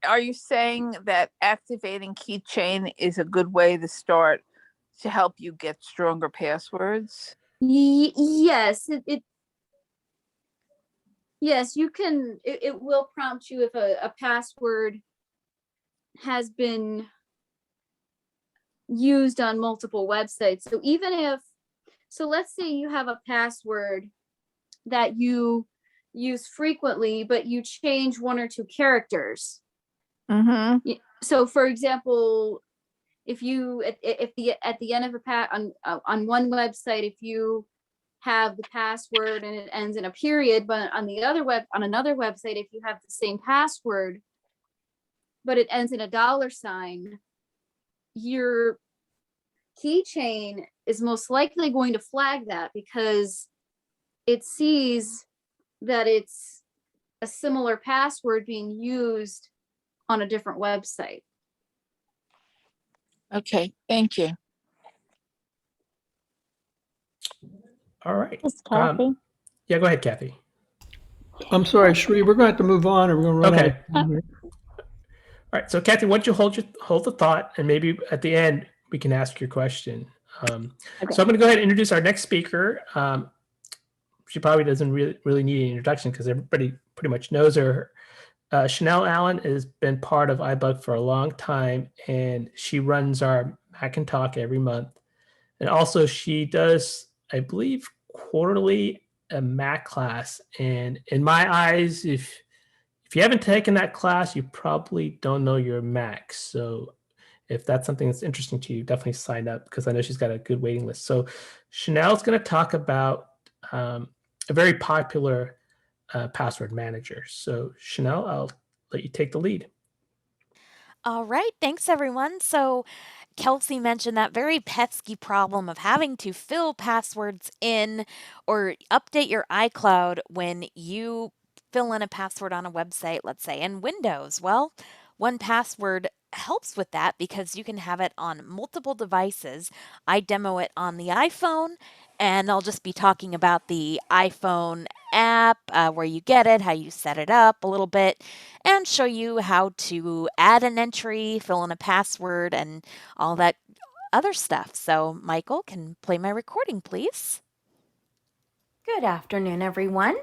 are you saying that activating Keychain is a good way to start to help you get stronger passwords? Yes, yes, you can. It will prompt you if a password has been used on multiple websites. So let's say you have a password that you use frequently, but you change one or two characters. Mm-hmm. So for example, if you at the end of on one website, if you have the password and it ends in a period, but on another website, if you have the same password, but it ends in a $, your keychain is most likely going to flag that because it sees that it's a similar password being used on a different website. Okay, thank you. All right. This is Kathy. Yeah, go ahead, Kathy. I'm sorry, Sree, we're going to have to move on or we're going to run out of Okay. time here. All right. So, Kathy, why don't you hold the thought, and maybe at the end we can ask your question. So I'm going to go ahead and introduce our next speaker. She probably doesn't really need an introduction because everybody pretty much knows her. Chanelle Allen has been part of iBUG for a long time, and she runs our Mac and Talk every month. And also she does, I believe, quarterly a Mac class. And in my eyes, if you haven't taken that class, you probably don't know your Mac. So if that's something that's interesting to you, definitely sign up because I know she's got a good waiting list. So Chanelle's going to talk about a very popular password manager. So Chanelle, I'll let you take the lead. All right. Thanks, everyone. So Kelsey mentioned that very pesky problem of having to fill passwords in or update your iCloud when you fill in a password on a website, let's say in Windows. Well, 1Password helps with that because you can have it on multiple devices. I demo it on the iPhone, and I'll just be talking about the iPhone app, where you get it, how you set it up a little bit, and show you how to add an entry, fill in a password, and all that other stuff. So Michael can play my recording, please. Good afternoon, everyone.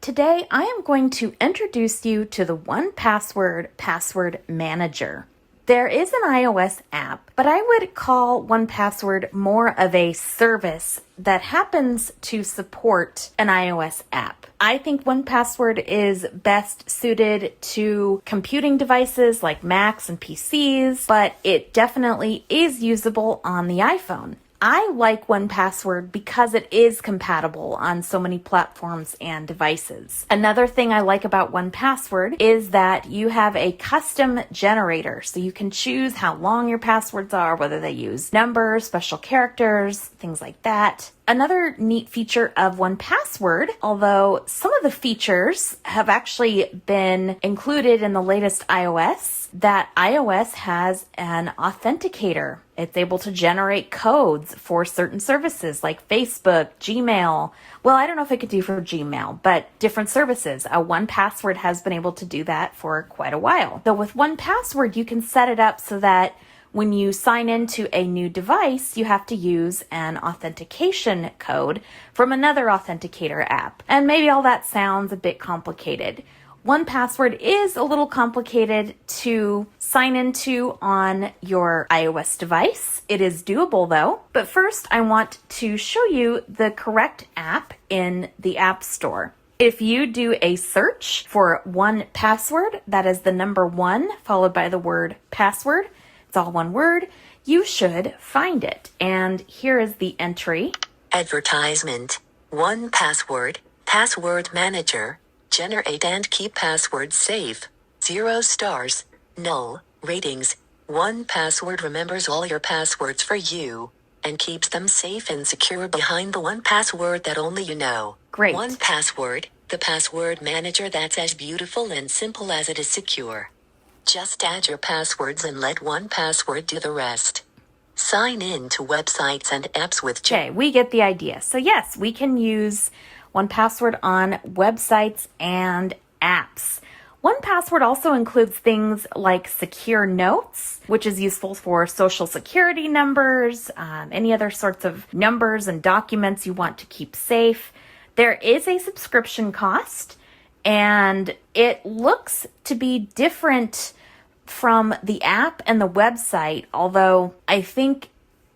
Today I am going to introduce you to the 1Password Password Manager. There is an iOS app, but I would call 1Password more of a service that happens to support an iOS app. I think 1Password is best suited to computing devices like Macs and PCs, but it definitely is usable on the iPhone. I like 1Password because it is compatible on so many platforms and devices. Another thing I like about 1Password is that you have a custom generator, so you can choose how long your passwords are, whether they use numbers, special characters, things like that. Another neat feature of 1Password, although some of the features have actually been included in the latest iOS, that iOS has an authenticator. It's able to generate codes for certain services like Facebook, Gmail. Well, I don't know if it could do for Gmail, but different services. 1Password has been able to do that for quite a while. So with 1Password, you can set it up so that when you sign into a new device, you have to use an authentication code from another authenticator app. And maybe all that sounds a bit complicated. 1Password is a little complicated to sign into on your iOS device. It is doable though. But first, I want to show you the correct app in the App Store. If you do a search for 1Password, that is the number 1 followed by the word password, it's all one word, you should find it. And here is the entry. Advertisement. 1Password, Password Manager. Generate and keep passwords safe. 0 stars. Null. Ratings. 1Password remembers all your passwords for you and keeps them safe and secure behind the 1Password that only you know. Great. 1Password, the password manager that's as beautiful and simple as it is secure. Just add your passwords and let 1Password do the rest. Sign in to websites and apps with Okay, we get the idea. So yes, we can use 1Password on websites and apps. 1Password also includes things like secure notes, which is useful for social security numbers, any other sorts of numbers and documents you want to keep safe. There is a subscription cost, and it looks to be different from the app and the website, although I think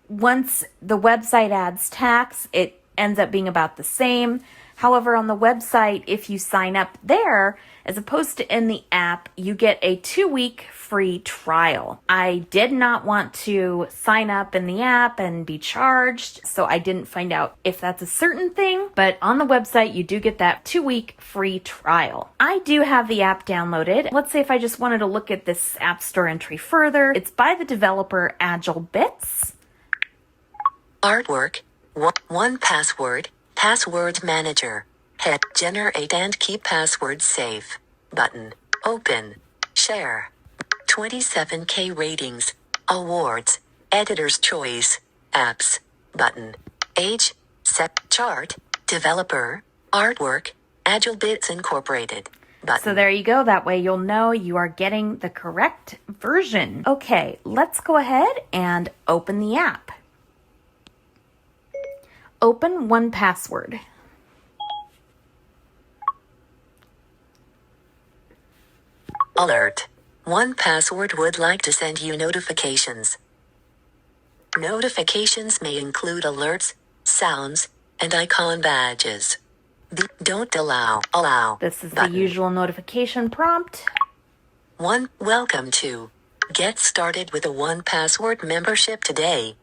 once the website adds tax, it ends up being about the same. However, on the website, if you sign up there, as opposed to in the app, you get a 2-week free trial. I did not want to sign up in the app and be charged, so I didn't find out if that's a certain thing, but on the website, you do get that 2-week free trial. I do have the app downloaded. Let's say if I just wanted to look at this App Store entry further, it's by the developer Agile Bits. Artwork, 1Password, Password Manager, Head, Generate and Keep Passwords Safe, Button, Open, Share, 27K Ratings, Awards, Editor's Choice, Apps, Button, Age, Set, Chart, Developer, Artwork, Agile Bits Incorporated. Button. So there you go. That way you'll know you are getting the correct version. Okay, let's go ahead and open the app. Open 1Password. Alert. 1Password would like to send you notifications. Notifications may include alerts, sounds, and icon badges. Don't allow. This is Button. the usual notification prompt. 1. Welcome to. Get started with a 1Password membership today.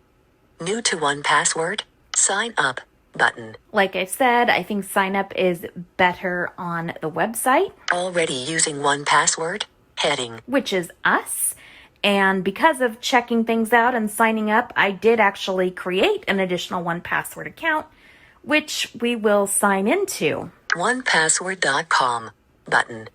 New to 1Password? Sign up. Button. Like I said, I think sign up is better on the website. Already using 1Password? Heading. Which is us. And because of checking things out and signing up, I did actually create an additional 1Password account, which we will sign into. 1Password.com. Button.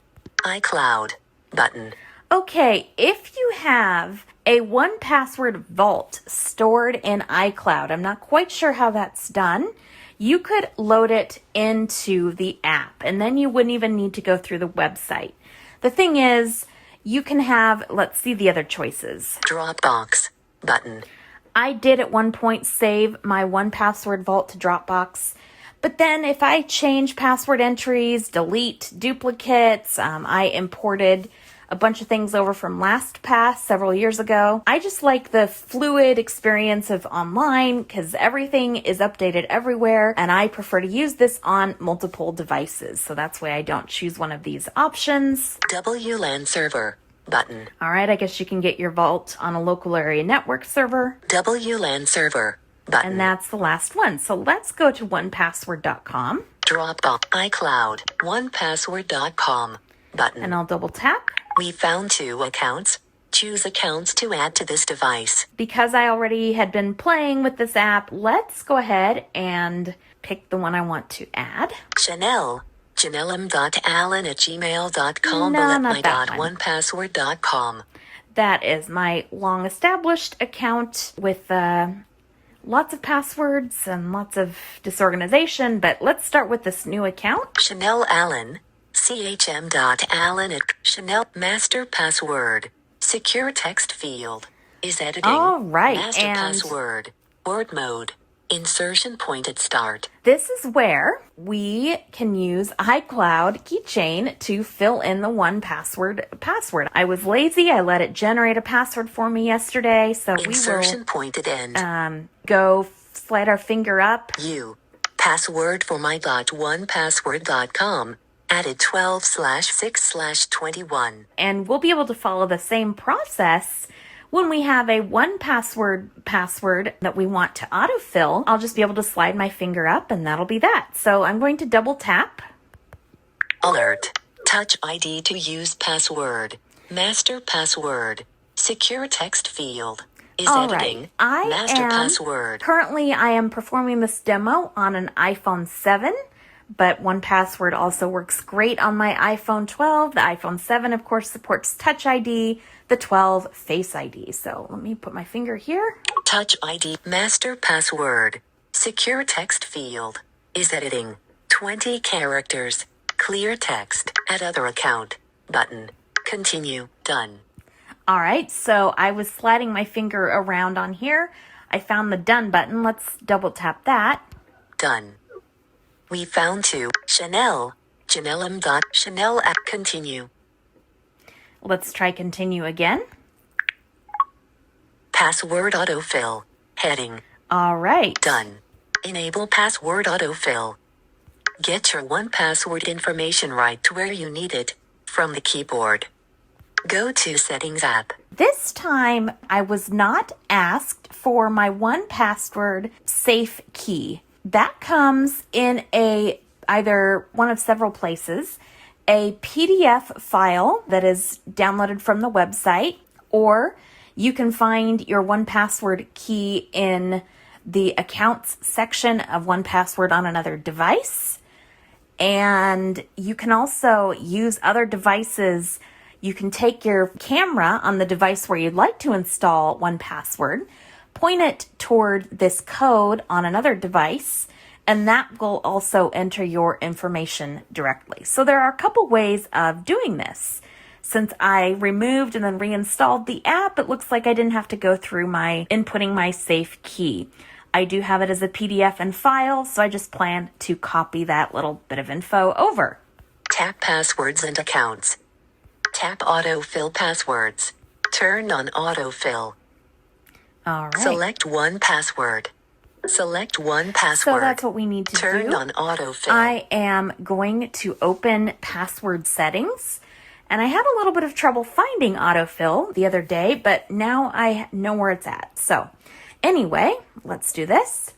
iCloud. Button. Okay, if you have a 1Password vault stored in iCloud, I'm not quite sure how that's done, you could load it into the app, and then you wouldn't even need to go through the website. The thing is, you can have, let's see the other choices. Dropbox. Button. I did at one point save my 1Password vault to Dropbox, but then if I change password entries, delete duplicates, I imported a bunch of things over from LastPass several years ago. I just like the fluid experience of online because everything is updated everywhere, and I prefer to use this on multiple devices. So that's why I don't choose one of these options. WLAN server. Button. All right, I guess you can get your vault on a local area network server. WLAN server. Button. And that's the last one. So let's go to 1Password.com. Dropbox. iCloud. 1Password.com. Button. And I'll double tap. We found 2 accounts. Choose accounts to add to this device. Because I already had been playing with this app, let's go ahead and pick the one I want to add. Chanelle. Chanellem.allen@gmail.com. No, not that one. 1Password.com. That is my long established account with lots of passwords and lots of disorganization, but let's start with this new account. Chanelle Allen. CHM.Allen at Chanelle. Master password. Secure text field. Is editing. All right. Master And password. Word mode. Insertion point at start. this is where we can use iCloud Keychain to fill in the 1Password password. I was lazy. I let it generate a password for me yesterday. So Insertion point at end. Go slide our finger up. Password for my.1password.com. Added 12/6/21. And we'll be able to follow the same process when we have a 1Password password that we want to autofill. I'll just be able to slide my finger up and that'll be that. So I'm going to double tap. Alert. Touch ID to use password. Master password. Secure text field. Is All editing. right. Master password. Currently, I am performing this demo on an iPhone 7. But 1Password also works great on my iPhone 12. The iPhone 7, of course, supports Touch ID, the 12 Face ID. So let me put my finger here. Touch ID. Master password. Secure text field. Is editing. 20 characters. Clear text. Add other account. Button. Continue. Done. All right, so I was sliding my finger around on here. I found the Done button. Let's double tap that. Done. We found 2. Chanelle. Chanellem.Chanelle at continue. Let's try continue again. Password autofill. Heading. All right. Done. Enable password autofill. Get your 1Password information right to where you need it from the keyboard. Go to Settings app. This time, I was not asked for my 1Password safe key. That comes in either one of several places, a PDF file that is downloaded from the website, or you can find your 1Password key in the accounts section of 1Password on another device. And you can also use other devices. You can take your camera on the device where you'd like to install 1Password, point it toward this code on another device, and that will also enter your information directly. So there are a couple ways of doing this. Since I removed and then reinstalled the app, it looks like I didn't have to go through inputting my safe key. I do have it as a PDF and file, so I just plan to copy that little bit of info over. Tap Passwords and Accounts. Tap Autofill Passwords. Turn on Autofill. All right. Select 1Password. Select 1Password. So that's what we need to do. Turn on Autofill. I am going to open password settings. And I had a little bit of trouble finding autofill the other day, but now I know where it's at. So anyway, let's do this.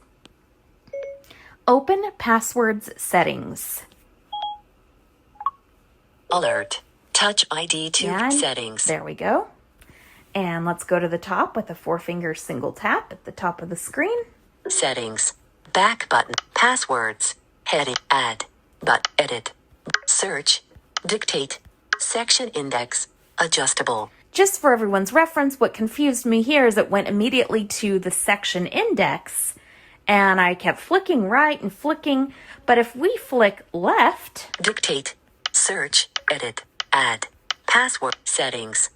Open passwords settings. Alert. Touch ID to settings. There we go. And let's go to the top with a 4-finger single tap at the top of the screen. Settings. Back button. Passwords. Heading. Add. Edit. Search. Dictate. Section index. Adjustable. Just for everyone's reference, what confused me here is it went immediately to the section index, and I kept flicking right and flicking, but if we flick left... Dictate. Search. Edit. Add. Password. Settings.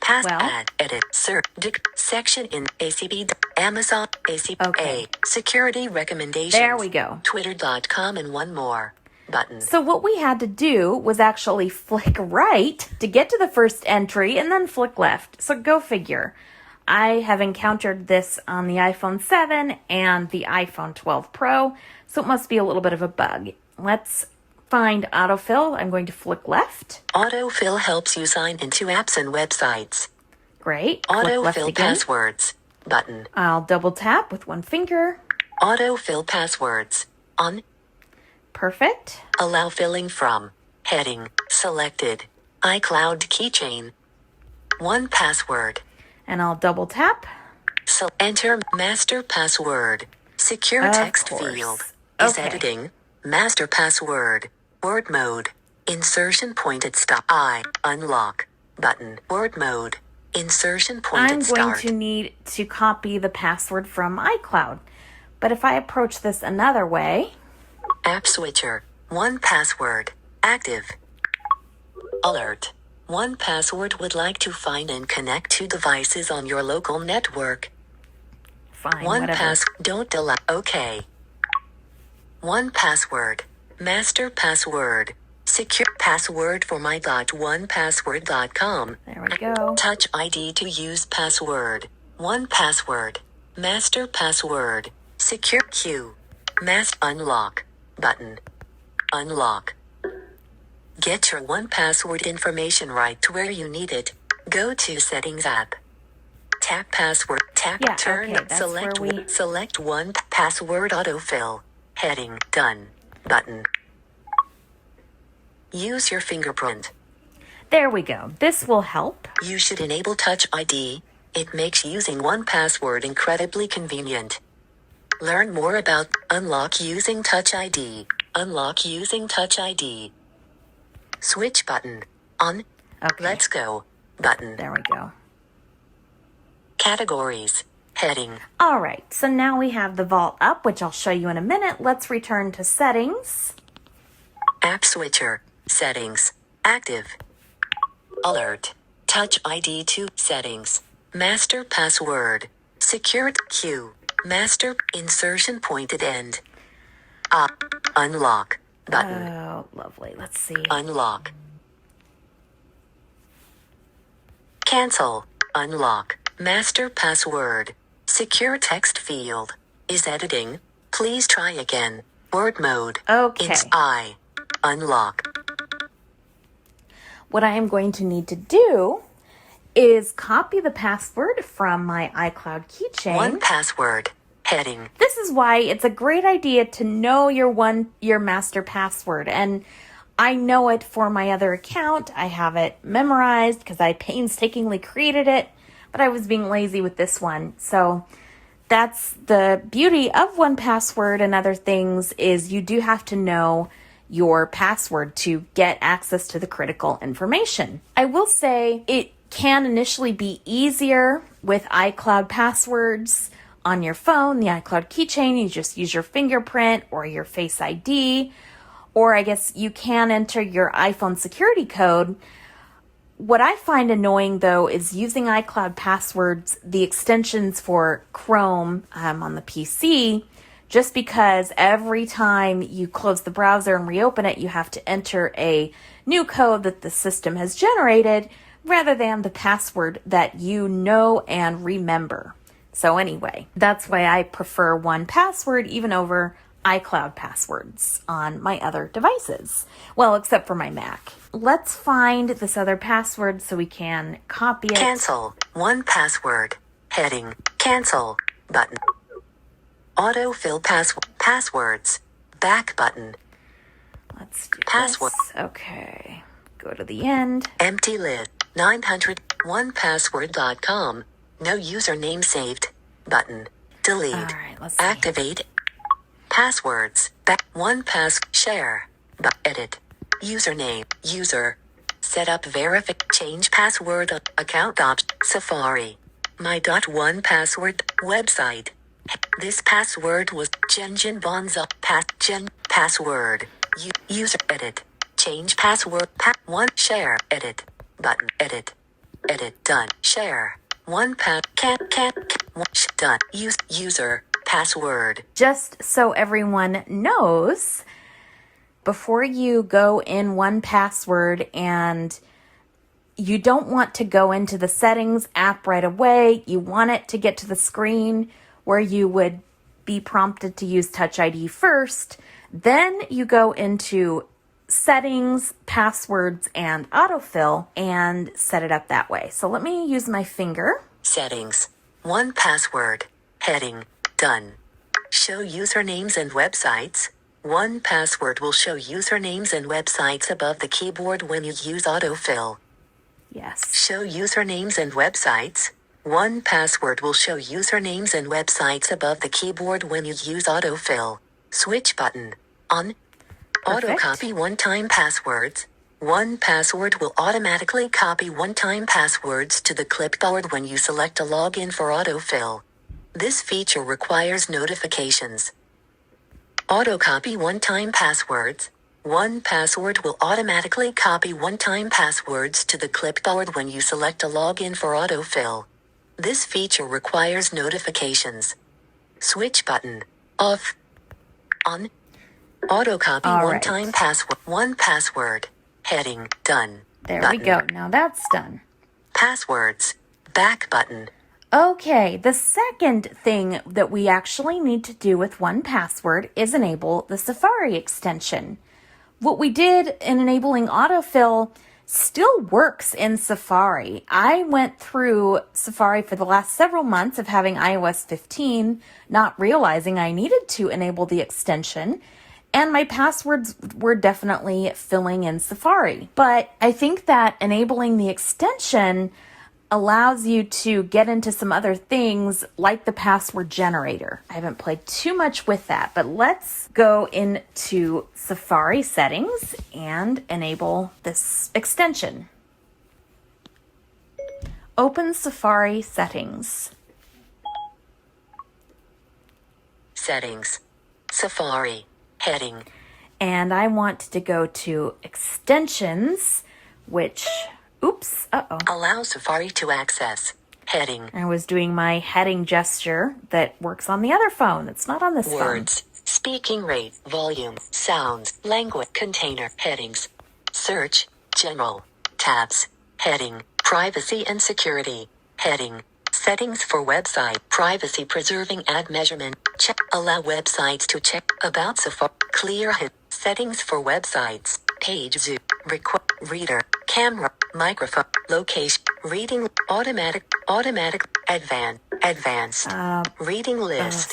Add. Edit. Search. Section in ACB. Amazon. ACB. Okay. Security recommendations. There we go. Twitter.com and one more. Button. So what we had to do was actually flick right to get to the first entry and then flick left. So go figure. I have encountered this on the iPhone 7 and the iPhone 12 Pro, so it must be a little bit of a bug. Let's find autofill. I'm going to flick left. Autofill helps you sign into apps and websites. Great. Autofill passwords. Button. I'll double tap with one finger. Autofill passwords. On. Perfect. Allow filling from. Heading. Selected. iCloud Keychain. 1Password. And I'll double tap. So enter master password. Secure text field. Is editing. Master password. Word mode. Insertion pointed stop. Unlock. Button. Word mode. Insertion pointed start. I'm going to need to copy the password from iCloud. But if I approach this another way... App switcher. 1Password. Active. Alert. 1Password would like to find and connect to devices on your local network. Fine, 1Pass. Don't allow. Okay. 1Password. Master password. Secure password for my.1password.com. There we go. Touch ID to use password. 1Password. Master password. Secure Q. Unlock. Button. Unlock. Get your 1Password information right to where you need it. Go to Settings app. Tap Password. Tap Turn. Select 1Password autofill. Heading. Done. Button. Use your fingerprint. There we go. This will help. You should enable Touch ID. It makes using 1Password incredibly convenient. Learn more about Unlock using Touch ID. Unlock using Touch ID. Switch button. On. Okay. Let's go. Button. There we go. Categories. Heading. All right. So now we have the vault up, which I'll show you in a minute. Let's return to settings. App switcher. Settings. Active. Alert. Touch ID to settings. Master password. Secured Q. Master insertion pointed end. Unlock. Button. Oh, lovely. Let's see. Unlock. Cancel. Unlock. Master password. Secure text field. Is editing. Please try again. Word mode. Okay. Unlock. What I am going to need to do is copy the password from my iCloud Keychain. 1Password. Heading. This is why it's a great idea to know your master password. And I know it for my other account. I have it memorized because I painstakingly created it, but I was being lazy with this one. So that's the beauty of 1Password and other things, is you do have to know your password to get access to the critical information. I will say it can initially be easier with iCloud passwords on your phone, the iCloud Keychain. You just use your fingerprint or your Face ID, or I guess you can enter your iPhone security code. What I find annoying, though, is using iCloud passwords, the extensions for Chrome on the PC, just because every time you close the browser and reopen it, you have to enter a new code that the system has generated rather than the password that you know and remember. So anyway, that's why I prefer 1Password even over iCloud passwords on my other devices. Well, except for my Mac. Let's find this other password so we can copy it. Cancel. 1Password. Heading. Cancel. Button. Autofill passwords. Back button. Let's do Password. this. Okay. Go to the end. Empty lid. 900. 1Password.com. No username saved. Button. Delete. All right, let's see. Activate. Passwords. Back. 1Pass. Share. Edit. Username. User. Set up verify. Change password. Account option. Safari. My.1Password. Website. This password was Genjin Bonza. Password. User. Edit. Change password. 1. Share. Edit. Button. Edit. Edit. Done. Share. 1 done. User password. Just so everyone knows, before you go in 1Password and you don't want to go into the settings app right away, you want it to get to the screen where you would be prompted to use Touch ID first, then you go into settings, passwords, and autofill and set it up that way. So let me use my finger. Settings. 1Password. Heading. Done. Show usernames and websites. 1Password will show usernames and websites above the keyboard when you use autofill. Yes. Show usernames and websites. 1Password will show usernames and websites above the keyboard when you use autofill. Switch button. On. Perfect. Auto-copy one-time passwords. 1Password will automatically copy one-time passwords to the clipboard when you select a login for autofill. This feature requires notifications. Auto-copy one-time passwords. 1Password will automatically copy one-time passwords to the clipboard when you select a login for autofill. This feature requires notifications. Switch button. Off. On. Auto-copy All one-time right. password. 1Password. Heading. Done. There Button. we go. Now that's done. Passwords. Back button. Okay, the second thing that we actually need to do with 1Password is enable the Safari extension. What we did in enabling autofill still works in Safari. I went through Safari for the last several months of having iOS 15, not realizing I needed to enable the extension, and my passwords were definitely filling in Safari. But I think that enabling the extension allows you to get into some other things like the password generator. I haven't played too much with that, but let's go into Safari settings and enable this extension. Open Safari settings. Settings. Safari. Heading. And I want to go to extensions, which, oops, Allow Safari to access. Heading. I was doing my heading gesture that works on the other phone. It's not on this Words. Speaking rate. Volume. Sounds. Language. Container. Headings. Search. General. Tabs. Heading. Privacy and security. Heading. Settings for website. Privacy preserving ad measurement. Check. Allow websites to check. About Safari. Clear hit. Settings for websites. Page zoom. Record. Reader. Camera. Microphone. Location. Reading. Automatic. Advanced. Reading list.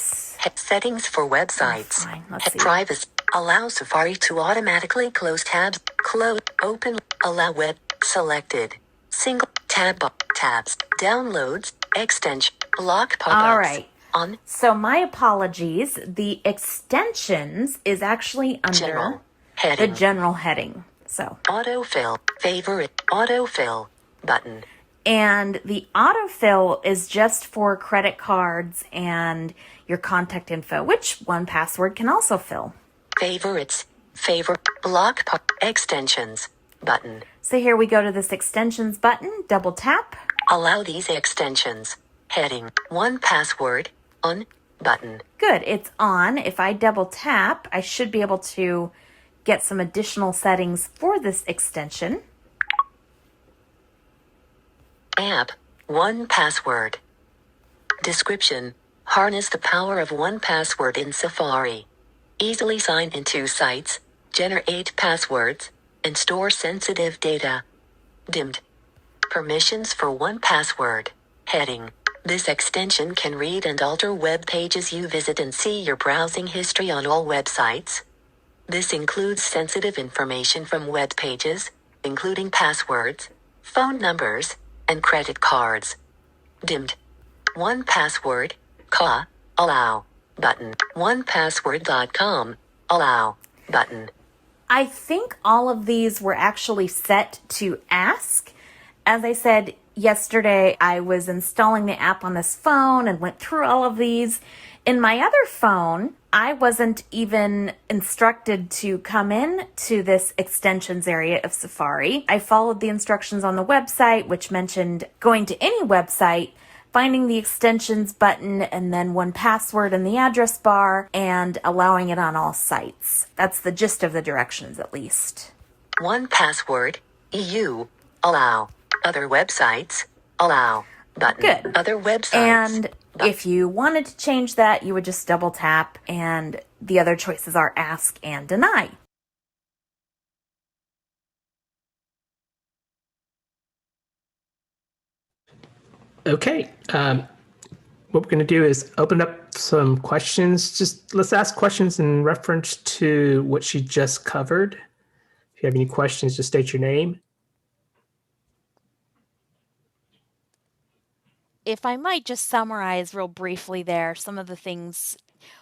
Settings for websites. Fine. Let's see. Privacy. Allow Safari to automatically close tabs. Close. Open. Allow web. Selected. Single. Tabs. Downloads. Extension. Block pop-ups. All right. On. So my apologies. The extensions is actually under General the heading. general heading. So, Autofill. Favorite. Autofill. Button. and the autofill is just for credit cards and your contact info, which 1Password can also fill. Favorites. Favorite. Block extensions. Button. So here we go to this extensions button, double tap. Allow these extensions. Heading. 1Password. On. Button. Good, it's on. If I double tap, I should be able to get some additional settings for this extension. App. 1Password. Description. Harness the power of 1Password in Safari. Easily sign into sites, generate passwords, and store sensitive data. Dimmed. Permissions for 1Password. Heading. This extension can read and alter web pages you visit and see your browsing history on all websites. This includes sensitive information from web pages, including passwords, phone numbers, and credit cards. Dimmed. 1Password. Allow. Button. 1Password.com. Allow. Button. I think all of these were actually set to ask. As I said yesterday, I was installing the app on this phone and went through all of these. In my other phone, I wasn't even instructed to come in to this extensions area of Safari. I followed the instructions on the website, which mentioned going to any website, finding the extensions button, and then 1Password in the address bar, and allowing it on all sites. That's the gist of the directions, at least. 1Password. EU. Allow. Other websites. Allow. Button. Good. Other websites. And if you wanted to change that, you would just double tap, and the other choices are ask and deny. Okay. What we're going to do is open up some questions. Just let's ask questions in reference to what she just covered. If you have any questions, just state your name. If I might just summarize real briefly there, some of the things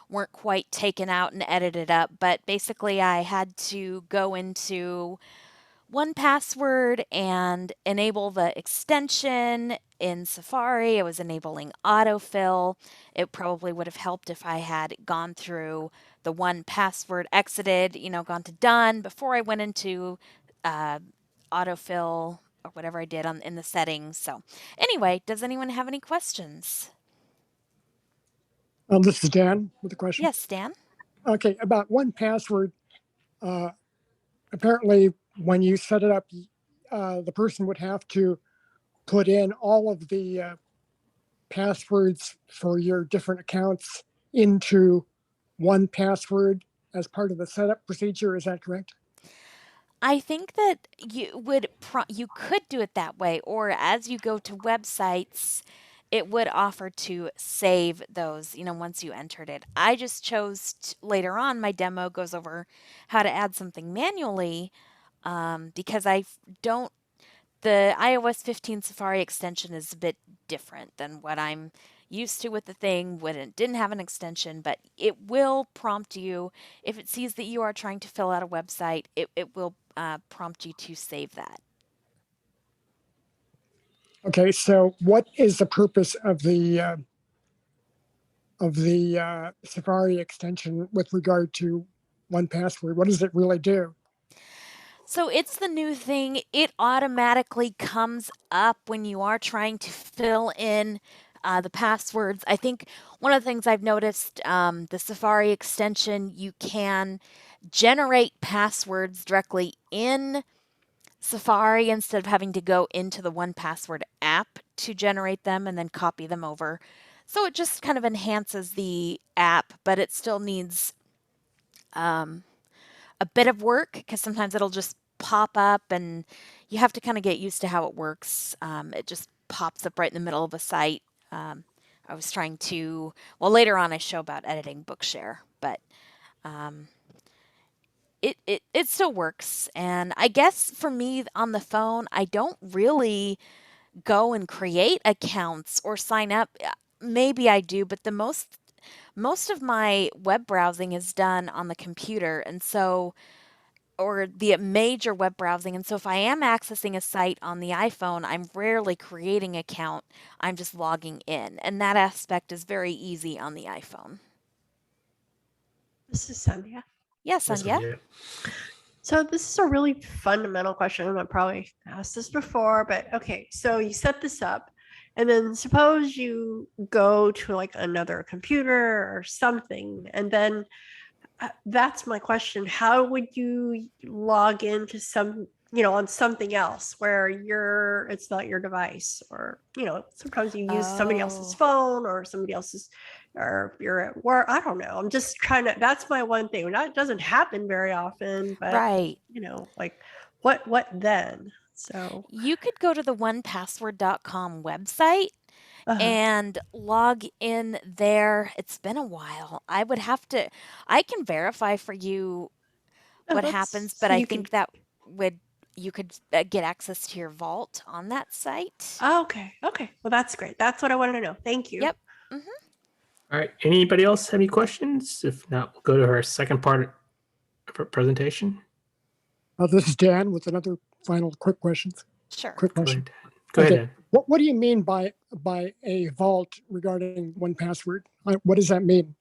weren't quite taken out and edited up, but basically I had to go into 1Password and enable the extension in Safari. I was enabling autofill. It probably would have helped if I had gone through the 1Password, exited, gone to done before I went into autofill or whatever I did in the settings. So anyway, does anyone have any questions? This is Dan with a question. Yes, Dan. Okay, about 1Password. Apparently, when you set it up, the person would have to put in all of the passwords for your different accounts into 1Password as part of the setup procedure. Is that correct? I think that you could do it that way, or as you go to websites, it would offer to save those, once you entered it. I just chose later on, my demo goes over how to add something manually, because the iOS 15 Safari extension is a bit different than what I'm used to with the thing when it didn't have an extension, but it will prompt you, if it sees that you are trying to fill out a website, it will prompt you to save that. Okay, so what is the purpose of the Safari extension with regard to 1Password? What does it really do? So it's the new thing. It automatically comes up when you are trying to fill in the passwords. I think one of the things I've noticed, the Safari extension, you can generate passwords directly in Safari instead of having to go into the 1Password app to generate them and then copy them over. So it just kind of enhances the app, but it still needs a bit of work because sometimes it'll just pop up and you have to kind of get used to how it works. It just pops up right in the middle of a site. I was trying to, well, later on I show about editing Bookshare, but it still works. And I guess for me on the phone, I don't really go and create accounts or sign up. Maybe I do, but the most of my web browsing is done on the computer, and so or the major web browsing. And so if I am accessing a site on the iPhone, I'm rarely creating an account. I'm just logging in. And that aspect is very easy on the iPhone. This is Sandhya. Yes, Sandhya. Yeah. So this is a really fundamental question. I've probably asked this before, but okay. So you set this up, and then suppose you go to like another computer or something, and then that's my question. How would you log into some, on something else where it's not your device, or, sometimes you use somebody else's phone or somebody else's, or you're at work. I don't know. I'm just trying to, that's my one thing. That doesn't happen very often, but Right. Like what then? So you could go to the onepassword.com website and log in there. It's been a while. I can verify for you what happens, but I think that you could get access to your vault on that site. Oh, okay. Well, that's great. That's what I wanted to know. Thank you. Yep. All right. Anybody else have any questions? If not, we'll go to our second part of our presentation. This is Dan with another final quick question. Sure. Quick question. Go ahead, Dan. What do you mean by a vault regarding 1Password? What does that mean?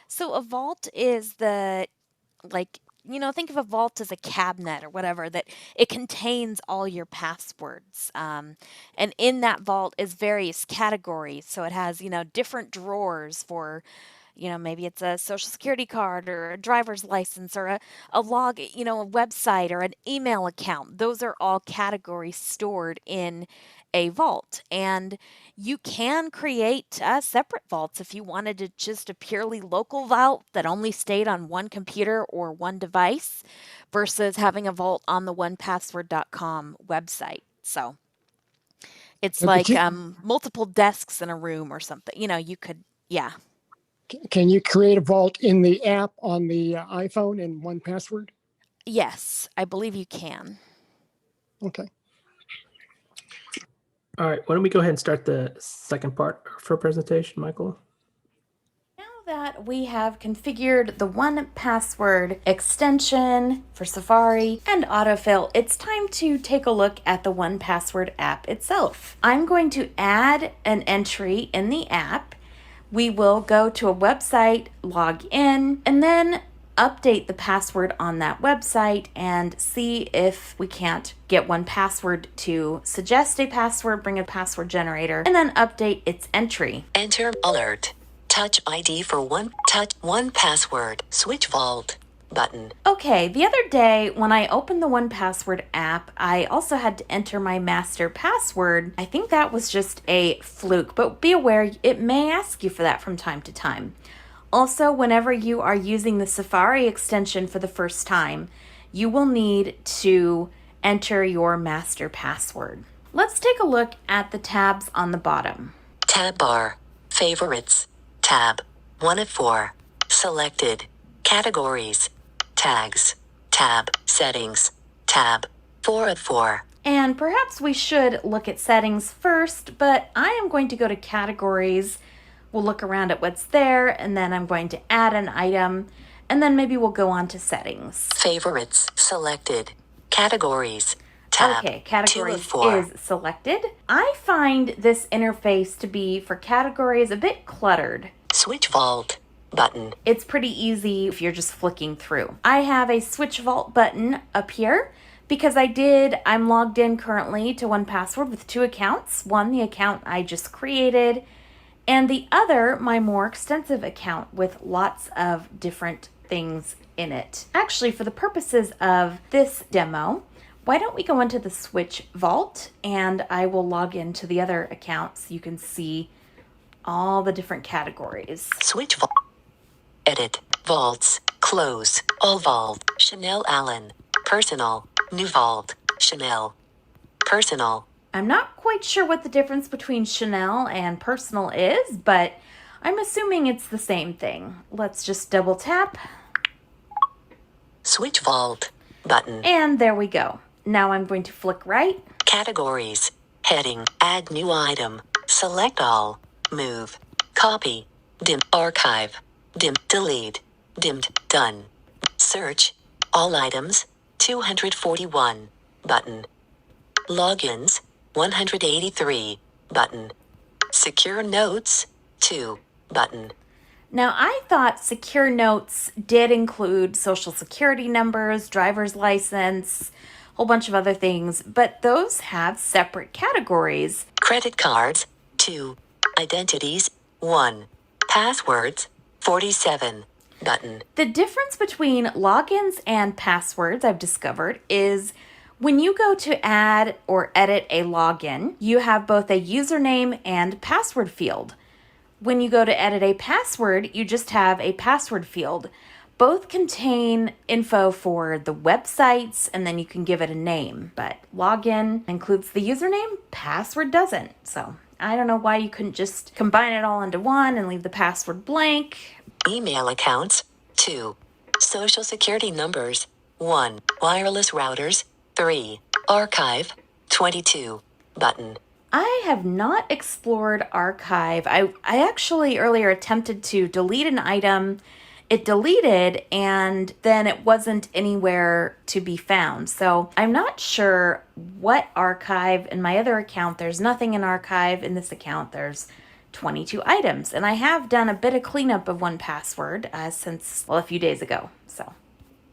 So a vault is think of a vault as a cabinet or whatever, that it contains all your passwords. And in that vault is various categories. So it has, different drawers for, maybe it's a social security card or a driver's license or a log, a website or an email account. Those are all categories stored in a vault. And you can create separate vaults if you wanted to, just a purely local vault that only stayed on one computer or one device versus having a vault on the onepassword.com website. So it's like multiple desks in a room or something. You could, yeah. Can you create a vault in the app on the iPhone in 1Password? Yes, I believe you can. Okay. All right. Why don't we go ahead and start the second part of our presentation, Michael? Now that we have configured the 1Password extension for Safari and Autofill, it's time to take a look at the 1Password app itself. I'm going to add an entry in the app. We will go to a website, log in, and then update the password on that website and see if we can't get 1Password to suggest a password, bring a password generator, and then update its entry. Enter alert. Touch ID for 1Password. Switch vault button. Okay, the other day when I opened the 1Password app, I also had to enter my master password. I think that was just a fluke, but be aware it may ask you for that from time to time. Also, whenever you are using the Safari extension for the first time, you will need to enter your master password. Let's take a look at the tabs on the bottom. Tab bar. Favorites. Tab. 1 of 4. Selected. Categories. Tags. Tab. Settings. Tab. 4 of 4. And perhaps we should look at settings first, but I am going to go to categories. We'll look around at what's there, and then I'm going to add an item, and then maybe we'll go on to settings. Favorites. Selected. Categories. Tab. Okay, categories 2 of 4. is selected. I find this interface to be, for categories, a bit cluttered. Switch vault button. It's pretty easy if you're just flicking through. I have a switch vault button up here because I'm logged in currently to 1Password with 2 accounts. One, the account I just created, and the other, my more extensive account with lots of different things in it. Actually, for the purposes of this demo, Why don't we go into the Switch Vault and I will log into the other accounts. You can see all the different categories. Switch Vault. Edit. Vaults. Close. All Vault. Chanelle Allen. Personal. New Vault. Chanelle. Personal. I'm not quite sure what the difference between Chanelle and personal is, but I'm assuming it's the same thing. Let's just double tap. Switch Vault. Button. And there we go. Now I'm going to flick right. Categories. Heading. Add new item. Select all. Move. Copy. Dim. Archive. Dim. Delete. Dimmed. Done. Search. All items. 241. Button. Logins. 183. Button. Secure notes. 2. Button. Now, I thought secure notes did include social security numbers, driver's license, a whole bunch of other things, but those have separate categories. Credit cards. 2. Identities. 1. Passwords. 47. Button. The difference between logins and passwords, I've discovered, is when you go to add or edit a login, you have both a username and password field. When you go to edit a password, you just have a password field. Both contain info for the websites, and then you can give it a name. But login includes the username, password doesn't. So I don't know why you couldn't just combine it all into one and leave the password blank. Email accounts. 2. Social security numbers. 1. Wireless routers. 3. Archive. 22. Button. I have not explored archive. I actually earlier attempted to delete an item. It deleted and then it wasn't anywhere to be found. So I'm not sure what archive. In my other account, there's nothing in archive. In this account, there's 22 items. And I have done a bit of cleanup of 1Password since, well, a few days ago. So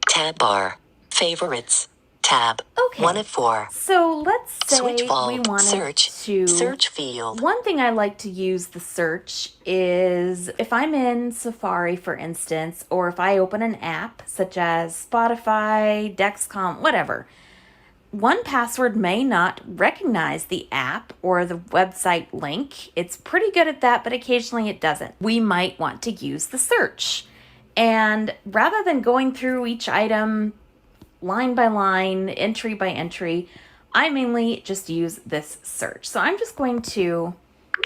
Tab bar. Favorites. Tab. Okay. 1 of 4. So let's say Switch Vault. we wanted Search. to... Search field. One thing I like to use the search is if I'm in Safari, for instance, or if I open an app such as Spotify, Dexcom, whatever, 1Password may not recognize the app or the website link. It's pretty good at that, but occasionally it doesn't. We might want to use the search. And rather than going through each item line by line, entry by entry, I mainly just use this search. So I'm just going to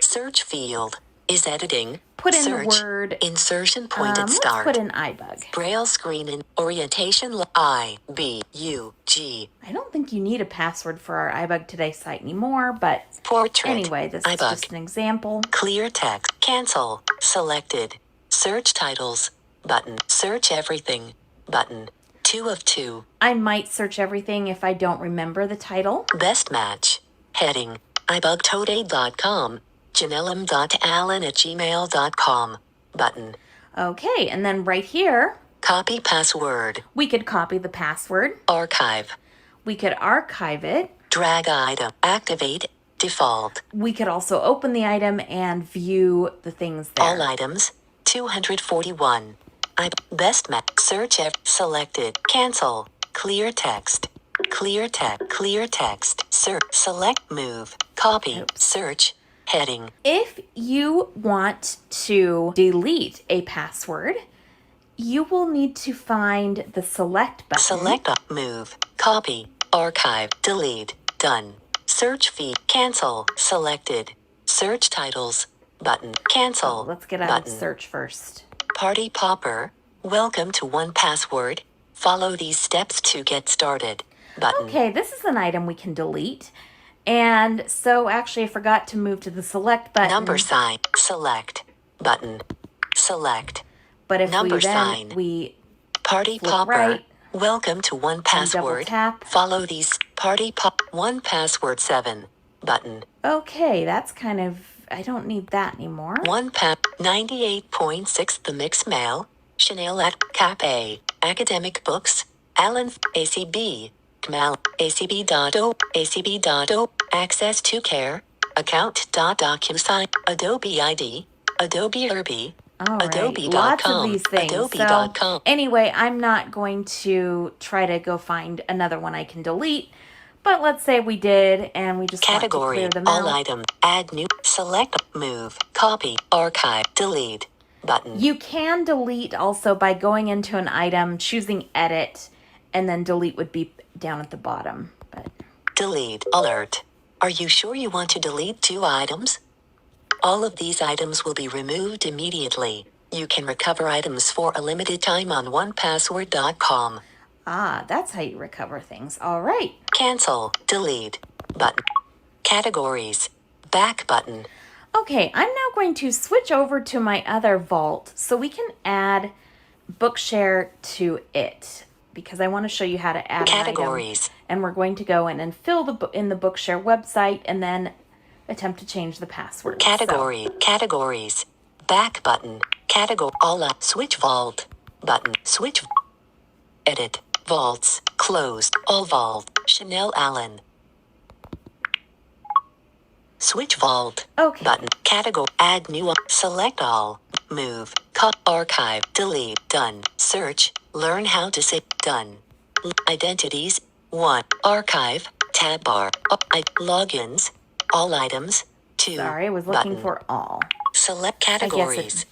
search field is editing. Put in search. The word insertion point at start. Let's put in iBUG. Braille screen and orientation IBUG. I don't think you need a password for our iBUG Today site anymore, but portrait. Anyway, this iBUG. is just an example. Clear text. Cancel. Selected. Search titles. Button. Search everything. Button. 2 of 2. I might search everything if I don't remember the title. Best match. Heading. ibugtoday.com. janellum.allen@gmail.com. Button. Okay, and then right here, copy password. We could copy the password. Archive. We could archive it. Drag item. Activate. Default. We could also open the item and view the things there. All items. 241. Best match. Search selected. Cancel. Clear text. Clear text. Clear text. Search. Select. Move. Copy. Oops. Search. Heading. If you want to delete a password, you will need to find the select button. Select. Move. Copy. Archive. Delete. Done. Search feed. Cancel. Selected. Search titles. Button. Cancel. Let's get out of search first. Party popper. Welcome to 1Password. Follow these steps to get started. Button. Okay, this is an item we can delete. And so actually I forgot to move to the select button. Number sign. Select. Button. Select. But if number we then sign. We party popper. Right, welcome to 1Password. Tap. Follow these party pop 1Password 7. Button. Okay, that's kind of, I don't need that anymore. 98.6 The Mix Mail. Chanelle at Cap A. Academic Books. Allen ACB. Kmal ACB.O. ACB.O. Access to Care. Account.DocuSign. Adobe ID. Adobe Irby. All right, Adobe.com. lots of these things. Adobe.com. So, anyway, I'm not going to try to go find another one I can delete. But let's say we did, and we just Category, want to clear them all out. item, add new, select, move, copy, archive, delete, button. You can delete also by going into an item, choosing edit, and then delete would be down at the bottom. But delete, alert. Are you sure you want to delete 2 items? All of these items will be removed immediately. You can recover items for a limited time on 1password.com. Ah, that's how you recover things. All right. Cancel, delete, button. Categories, back button. Okay, I'm now going to switch over to my other vault so we can add Bookshare to it, because I want to show you how to add categories. An item. And we're going to go in and fill in the Bookshare website and then attempt to change the password. Category, categories, back button, category, all up, switch vault, button, switch, edit, vaults, closed, all vault, Chanelle Allen. Switch vault, okay. Button, category, add new, select all, move, cut, archive, delete, done, search, learn how to say, done. Identities, 1, archive, tab bar, logins, all items, 2. Sorry, I was looking button. For all. Select categories.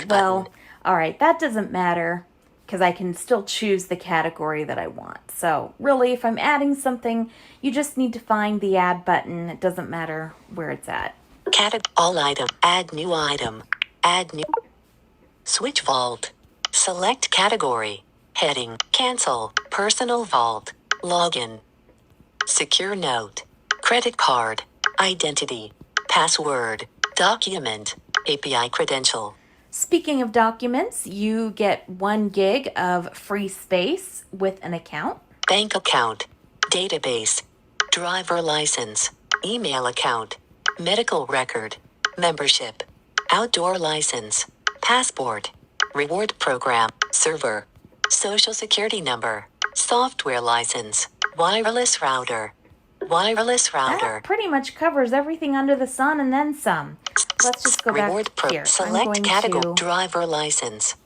Well, all right, that doesn't matter because I can still choose the category that I want. So really, if I'm adding something, you just need to find the add button. It doesn't matter where it's at. All item, add new item, add new, switch vault, select category, heading, cancel, personal vault, login, secure note, credit card, identity, password, document, API credential. Speaking of documents, you get 1 gig of free space with an account. Bank account, database, driver license, email account, medical record, membership, outdoor license, passport, reward program, server, social security number, software license, wireless router. That pretty much covers everything under the sun and then some. Let's just go back here. Select category, driver license,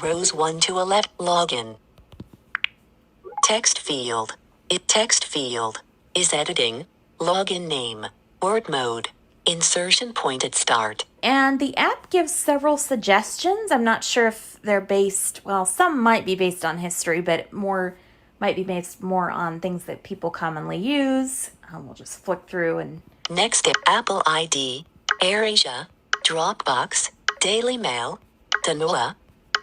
rows 1 to 11, login. Text field, text field, is editing, login name, word mode, insertion point at start. And the app gives several suggestions. I'm not sure if they're based, well, some might be based on history, but might be based more on things that people commonly use. We'll just flick through and... Next, Apple ID, AirAsia, Dropbox, Daily Mail, Danoa,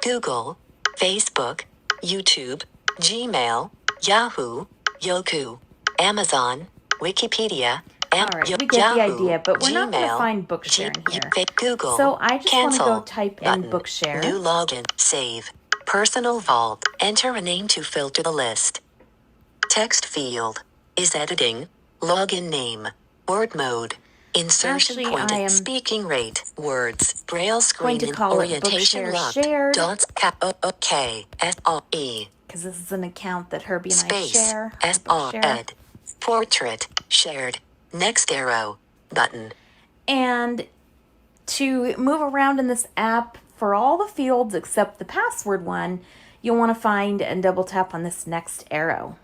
Google, Facebook, YouTube, Gmail, Yahoo, Yoku, Amazon, Wikipedia, all right, we get Yahoo, the idea, but we're Gmail, not going to find Bookshare in here. Google, so I just want to cancel, go type button, in Bookshare. New login, save, personal vault, enter a name to filter the list. Text field, is editing, login name, word mode, insertion point, speaking rate, words, braille screen, orientation locked, dots, K, S, O, E. Because this is an account that Herbie and Space, I share. S, R, Ed, portrait, shared, next arrow, button. And to move around in this app for all the fields except the password one, you'll want to find and double tap on this next arrow.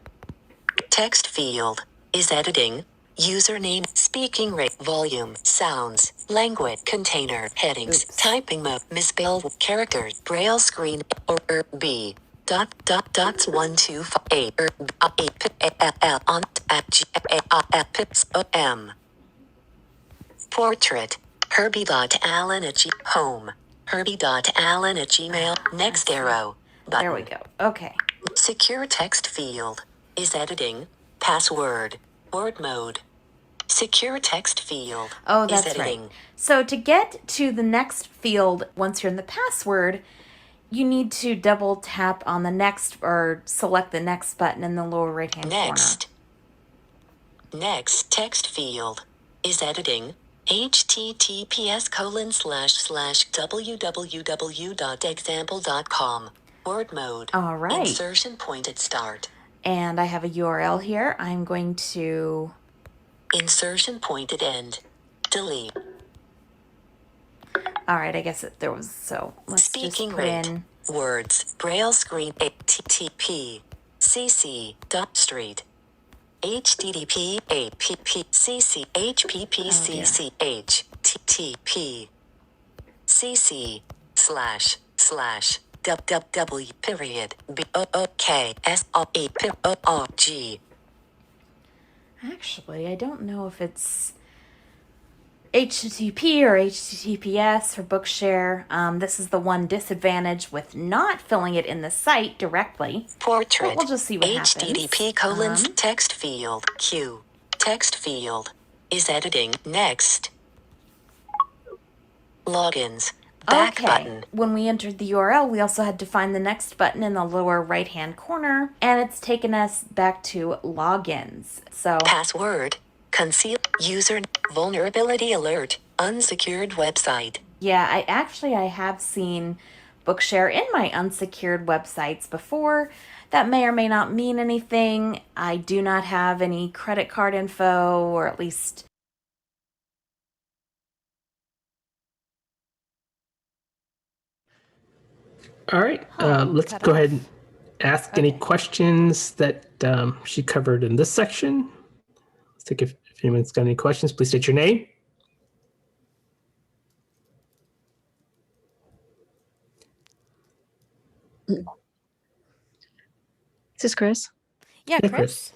Text field, is editing, username, speaking rate, volume, sounds, language, container, headings, typing mode, misspelled characters, braille screen, or B. Dots 1 2 5 8 L on at G A M. Portrait, Herbie.Allen at G home, Herbie.Allen at Gmail. Next arrow, button. There we go. Okay. Secure text field, is editing, password, word mode. Secure text field. Oh, that's right. So to get to the next field, once you're in the password, you need to double tap on the next or select the next button in the lower right hand corner. Next text field, is editing, https://www.example.com, word mode. All right. Insertion point at start. And I have a URL here. I'm going to... Insertion point at end. Delete. All right, I guess there was, so let's speaking just put rate, in... words, braille screen, HTTP, cc.street. http appcc hppcc http cc / www period booksorg. Actually, I don't know if it's HTTP or HTTPS for Bookshare. This is the one disadvantage with not filling it in the site directly. Portrait. But we'll just see what HTTP happens. text field Q. Text field is editing. Next. Logins. Back button. When we entered the URL, we also had to find the next button in the lower right-hand corner, and it's taken us back to logins. So password, conceal, user, vulnerability alert, unsecured website. Yeah, I have seen Bookshare in my unsecured websites before. That may or may not mean anything. I do not have any credit card info, or at least All right, let's go ahead and ask any questions that she covered in this section. Let's take if anyone's got any questions, please state your name. Is this Chris? Yeah, Chris.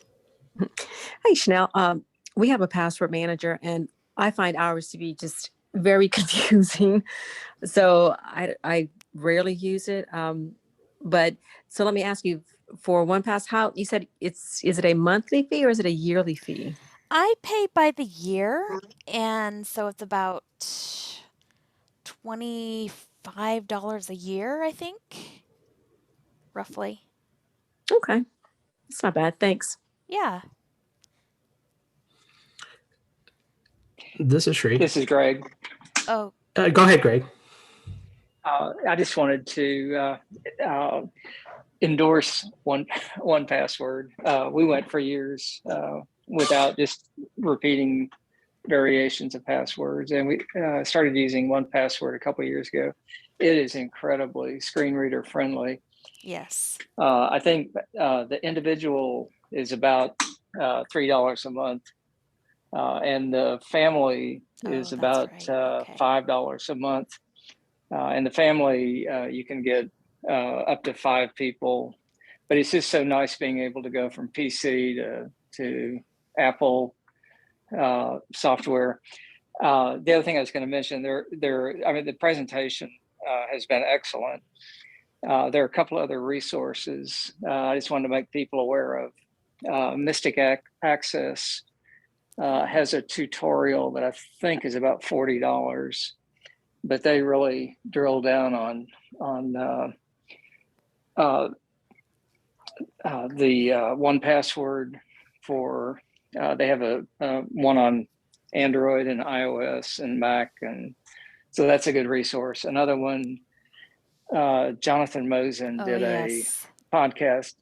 Hey, Chanelle. We have a password manager, and I find ours to be just very confusing. So I rarely use it. But so let me ask you, for OnePass, how you said is it a monthly fee or is it a yearly fee? I pay by the year, and so it's about $25 a year, I think, roughly. Okay, it's not bad. Thanks. Yeah. This is Sree. This is Greg. Oh. Go ahead, Greg. I just wanted to endorse one password. We went for years without just repeating variations of passwords, and we started using 1Password a couple of years ago. It is incredibly screen reader friendly. Yes. I think the individual is about $3 a month, and the family is about $5 a month. And the family, you can get up to 5 people, but it's just so nice being able to go from PC to Apple software. The other thing I was going to mention, the presentation has been excellent. There are a couple other resources I just wanted to make people aware of. Mystic Access has a tutorial that I think is about $40. But they really drill down on the 1Password for. They have a one on Android and iOS and Mac, and so that's a good resource. Another one, Jonathan Mosen did a podcast.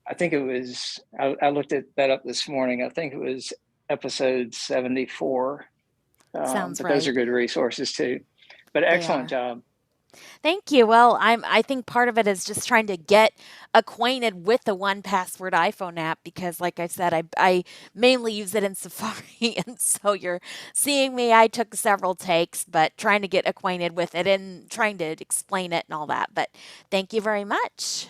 I think it was. I looked that up this morning. I think it was episode 74. Sounds but right. Those are good resources too. But excellent job. Thank you. Well, I think part of it is just trying to get acquainted with the 1Password iPhone app because, like I said, I mainly use it in Safari, and so you're seeing me. I took several takes, but trying to get acquainted with it and trying to explain it and all that. But thank you very much,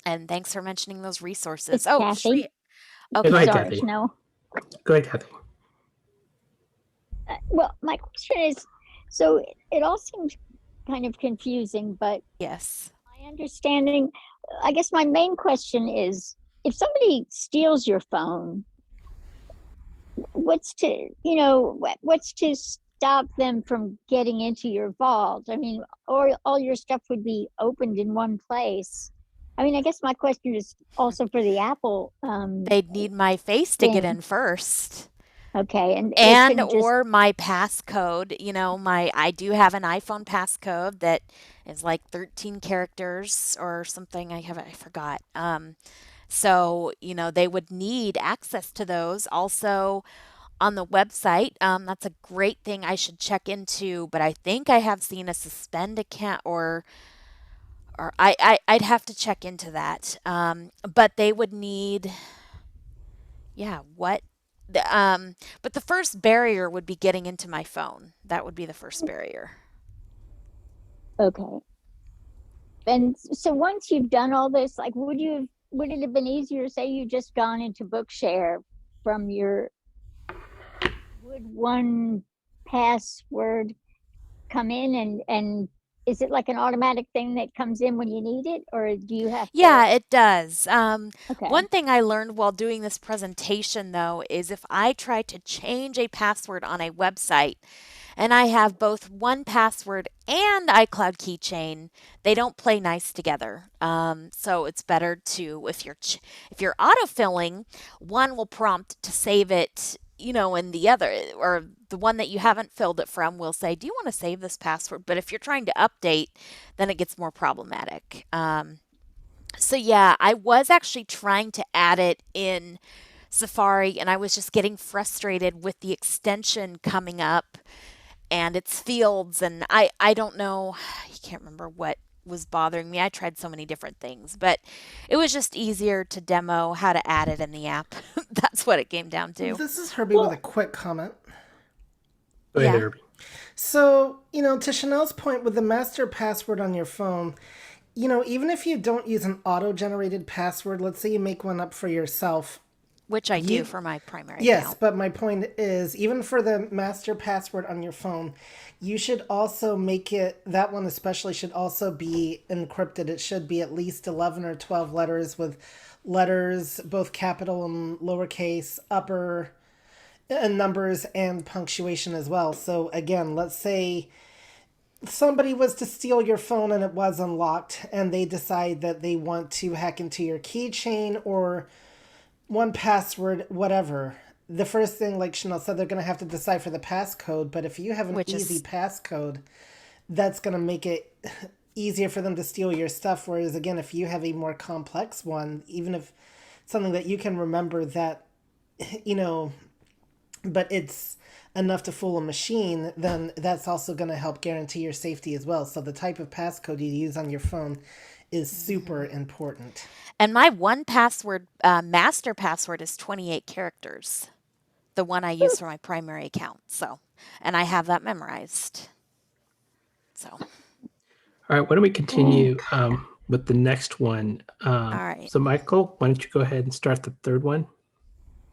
and thanks for mentioning those resources. It's Kathy. Sree. Go ahead, Sorry, Kathy. Chanelle. Go ahead, Kathy. Well, my question is, so it all seems kind of confusing, but yes, my understanding, I guess my main question is, if somebody steals your phone, what's to stop them from getting into your vault? I mean, or all your stuff would be opened in one place. I mean, I guess my question is also for the Apple. They'd need my face to get in first. Okay, and or my passcode. I do have an iPhone passcode that is like 13 characters or something. I forgot. So they would need access to those. Also, on the website, that's a great thing I should check into. But I think I have seen a suspend account or I'd have to check into that. But they would need. Yeah, what? But the first barrier would be getting into my phone. That would be the first barrier. Okay. And so once you've done all this, like, would it have been easier to say you just gone into Bookshare from your, would one password come in and is it like an automatic thing that comes in when you need it, or do you have to? Yeah, it does. Okay. One thing I learned while doing this presentation, though, is if I try to change a password on a website and I have both 1Password and iCloud Keychain, they don't play nice together. So it's better to, if you're autofilling, one will prompt to save it, and the other, or the one that you haven't filled it from will say, do you want to save this password? But if you're trying to update, then it gets more problematic. So yeah, I was actually trying to add it in Safari, and I was just getting frustrated with the extension coming up and its fields, and I don't know, I can't remember what was bothering me. I tried so many different things, but it was just easier to demo how to add it in the app. That's what it came down to. This is Herbie with a quick comment. Go ahead, Herbie. So, to Chanelle's point with the master password on your phone, even if you don't use an auto-generated password, let's say you make one up for yourself. Which I do for my primary account. Yes, but my point is, even for the master password on your phone, you should also make it, that one especially should also be encrypted. It should be at least 11 or 12 letters with letters, both capital and lowercase, upper, and numbers and punctuation as well. So again, let's say somebody was to steal your phone and it was unlocked and they decide that they want to hack into your keychain or 1Password, whatever. The first thing, like Chanelle said, they're going to have to decipher the passcode, but if you have an easy passcode, that's going to make it easier for them to steal your stuff. Whereas again, if you have a more complex one, even if something that you can remember that, but it's enough to fool a machine, then that's also going to help guarantee your safety as well. So the type of passcode you use on your phone is super important. And my 1Password master password is 28 characters. The one I use for my primary account. So, and I have that memorized. So. All right, why don't we continue with the next one? All right. So Michael, why don't you go ahead and start the third one?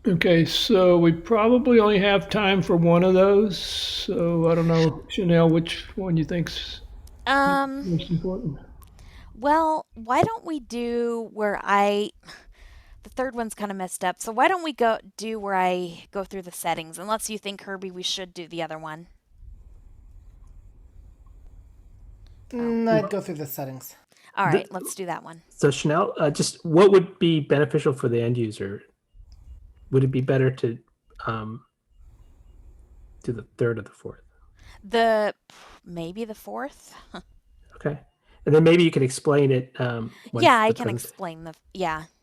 Okay, so we probably only have time for one of those. So I don't know, Chanelle, which one you think's most important? Well, why don't we do where the third one's kind of messed up. So why don't we do where I go through the settings? Unless you think, Herbie, we should do the other one. I'd go through the settings. All right, let's do that one. So Chanelle, just what would be beneficial for the end user? Would it be better to do the third or the fourth? Maybe the fourth. Okay. And then maybe you can explain it. Yeah, I can explain All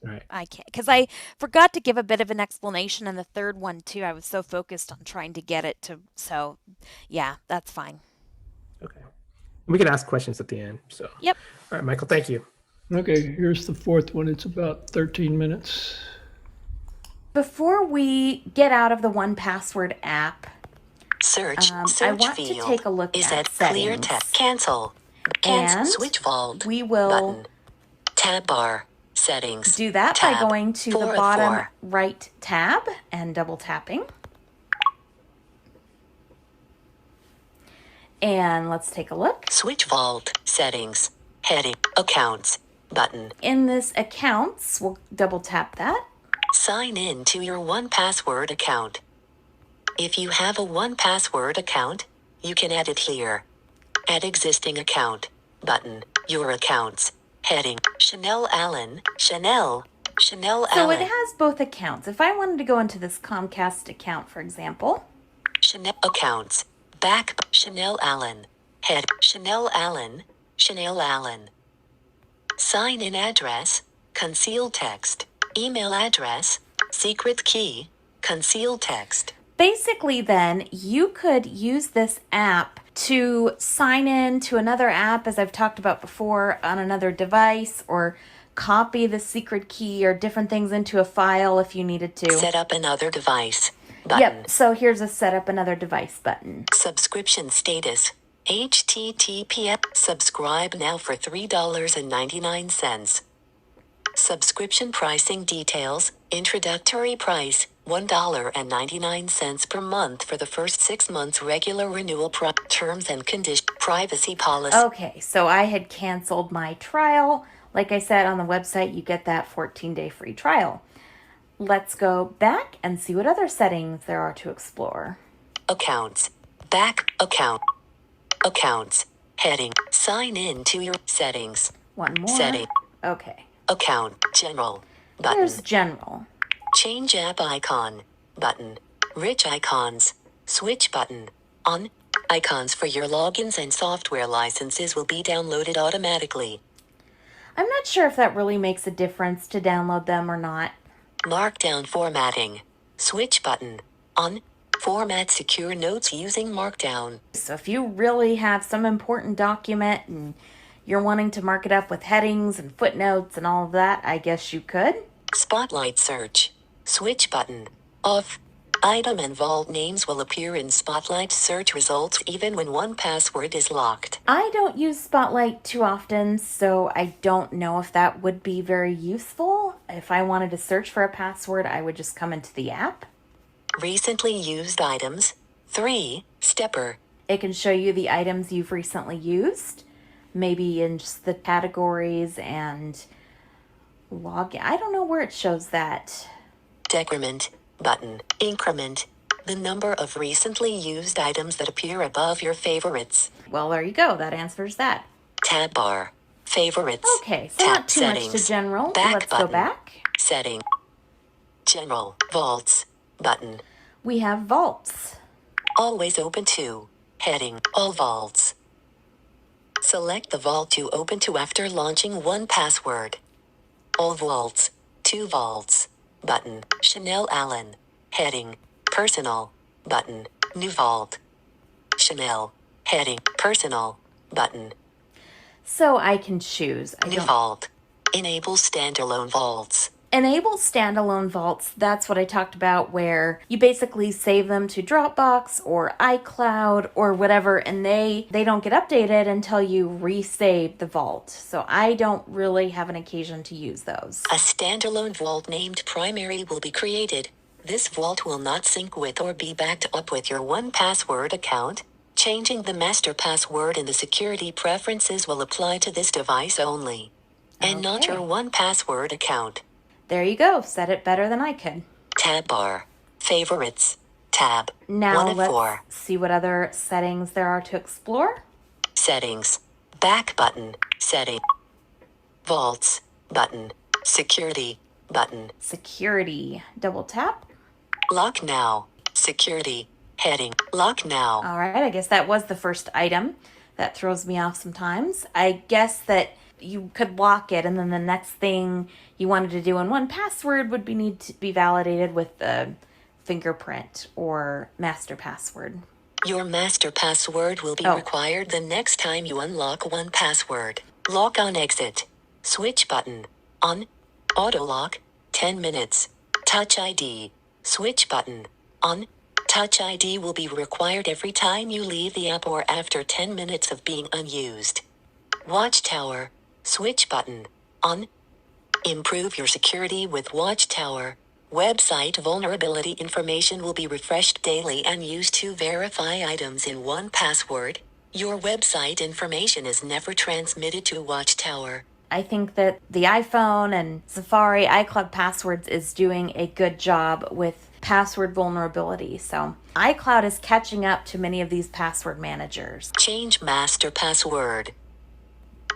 right. I can, because I forgot to give a bit of an explanation in the third one too. I was so focused on trying to get it to, so yeah, that's fine. Okay. We can ask questions at the end. So. Yep. All right, Michael, thank you. Okay, here's the fourth one. It's about 13 minutes. Before we get out of the 1Password app, Search I want field to take a look is at clear settings. tab. Cancel And switch vault. We will button. Tab bar settings. do that tab, by going to the 4 of bottom 4. right tab and double tapping. And let's take a look. Switch vault settings heading accounts button. In this accounts, we'll double tap that. Sign in to your 1Password account. If you have a 1Password account, you can add it here. Add existing account button. Your accounts heading Chanelle Allen. Chanelle So Allen. it has both accounts. If I wanted to go into this Comcast account, for example. Chanelle accounts back Chanelle Allen. Head Chanelle Allen. Chanelle Allen. Sign in address concealed text. Email address secret key concealed text. Basically, then, you could use this app to sign in to another app, as I've talked about before, on another device, or copy the secret key or different things into a file if you needed to. Set up another device button. Yep, so here's a set up another device button. Subscription status. HTTPS. Subscribe now for $3.99. Subscription pricing details. Introductory price, $1.99 per month for the first 6 months. Regular renewal terms and conditions. Privacy policy. Okay, so I had canceled my trial. Like I said, on the website, you get that 14-day free trial. Let's go back and see what other settings there are to explore. Accounts. Back account. Accounts. Heading. Sign in to your settings. One more. Setting. Okay. Account. General. Button. Here's general. Change app icon. Button. Rich icons. Switch button. On. Icons for your logins and software licenses will be downloaded automatically. I'm not sure if that really makes a difference to download them or not. Markdown formatting. Switch button. On. Format secure notes using Markdown. So if you really have some important document and you're wanting to mark it up with headings and footnotes and all of that, I guess you could. Spotlight search. Switch button. Off. Item and vault names will appear in Spotlight search results even when 1Password is locked. I don't use Spotlight too often, so I don't know if that would be very useful. If I wanted to search for a password, I would just come into the app. Recently used items. 3. Stepper. It can show you the items you've recently used, maybe in just the categories and login. I don't know where it shows that. Decrement. Button. Increment. The number of recently used items that appear above your favorites. Well, there you go. That answers that. Tab bar. Favorites. Okay, so Tab not too settings. much to general. Back Let's button. go back. Setting. General. Vaults. Button. We have vaults. Always open to. Heading. All vaults. Select the vault you open to after launching 1Password. All vaults. 2 vaults. Button. Chanelle Allen. Heading. Personal. Button. New vault. Chanelle. Heading. Personal. Button. So I can choose. New vault. Enable standalone vaults. Enable standalone vaults, that's what I talked about, where you basically save them to Dropbox or iCloud or whatever, and they don't get updated until you resave the vault. So I don't really have an occasion to use those. A standalone vault named Primary will be created. This vault will not sync with or be backed up with your 1Password account. Changing the master password in the security preferences will apply to this device only, and not your 1Password account. There you go. Said it better than I could. Tab bar. Favorites. Tab. Now 1 of let's 4. see what other settings there are to explore. Settings. Back button. Setting. Vaults. Button. Security. Button. Security. Double tap. Lock now. Security. Heading. Lock now. All right. I guess that was the first item. That throws me off sometimes. I guess that you could lock it, and then the next thing you wanted to do in 1Password would need to be validated with the fingerprint or master password. Your master password will be required the next time you unlock 1Password. Lock on exit. Switch button. On. Auto lock. 10 minutes. Touch ID. Switch button. On. Touch ID will be required every time you leave the app or after 10 minutes of being unused. Watchtower. Switch button. On. Improve your security with Watchtower. Website vulnerability information will be refreshed daily and used to verify items in 1Password. Your website information is never transmitted to Watchtower. I think that the iPhone and Safari iCloud Passwords is doing a good job with password vulnerability. So iCloud is catching up to many of these password managers. Change master password.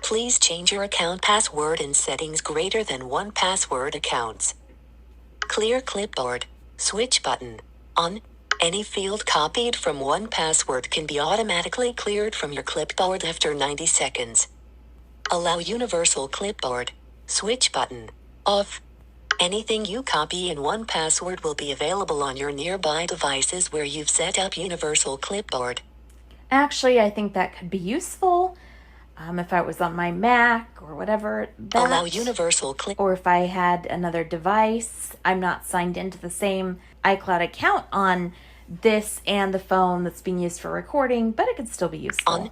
Please change your account password in settings greater than 1Password accounts. Clear clipboard. Switch button. On. Any field copied from 1Password can be automatically cleared from your clipboard after 90 seconds. Allow universal clipboard. Switch button. Off. Anything you copy in 1Password will be available on your nearby devices where you've set up universal clipboard. Actually, I think that could be useful. if I was on my Mac or whatever, Allow that, universal click. or if I had another device, I'm not signed into the same iCloud account on this and the phone that's being used for recording, but it could still be useful. On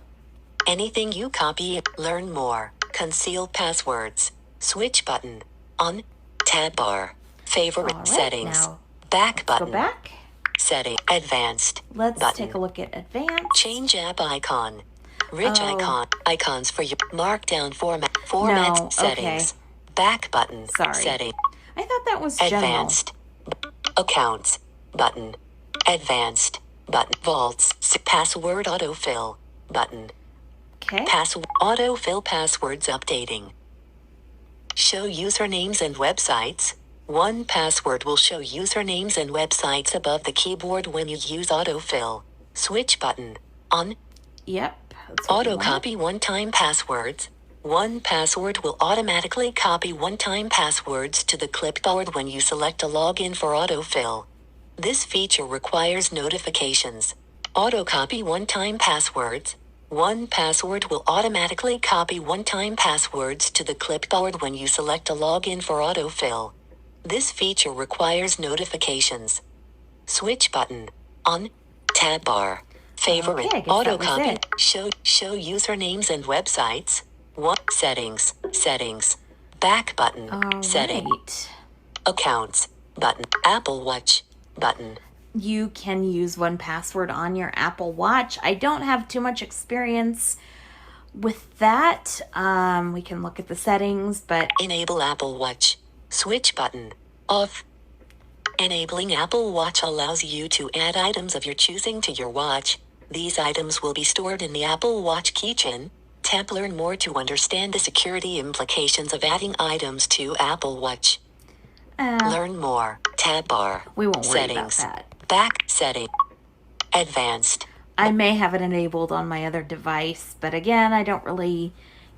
anything you copy, learn more. Conceal passwords. Switch button. On tab bar. Favorite All right, settings. now Back button. go back. Setting. Advanced. Let's button. take a look at advanced. Change app icon. Rich Oh. icon. Icons for your markdown format. Format No, settings. okay. Back button. Sorry. Setting. I thought that was general. Advanced. Accounts. Button. Advanced. Button. Vaults. Password autofill. Button. Okay. Autofill passwords updating. Show usernames and websites. 1Password will show usernames and websites above the keyboard when you use autofill. Switch button. On. Yep. that's what we Auto want. copy one-time passwords. 1Password will automatically copy one-time passwords to the clipboard when you select a login for autofill. This feature requires notifications. Auto copy one-time passwords. 1Password will automatically copy one-time passwords to the clipboard when you select a login for autofill. This feature requires notifications. Switch button. On. Tab bar. Favorite. Okay, I guess Auto that was copy. it. Show usernames and websites. What settings? Settings. Back button. All Setting. right. Accounts. Button. Apple Watch. Button. You can use 1Password on your Apple Watch. I don't have too much experience with that. We can look at the settings, but Enable Apple Watch. Switch button. Off. Enabling Apple Watch allows you to add items of your choosing to your watch. These items will be stored in the Apple Watch Keychain. Tap Learn More to understand the security implications of adding items to Apple Watch. Learn more. Tab bar. we won't worry Settings. about that. Back setting. Advanced. I may have it enabled on my other device, but again, I don't really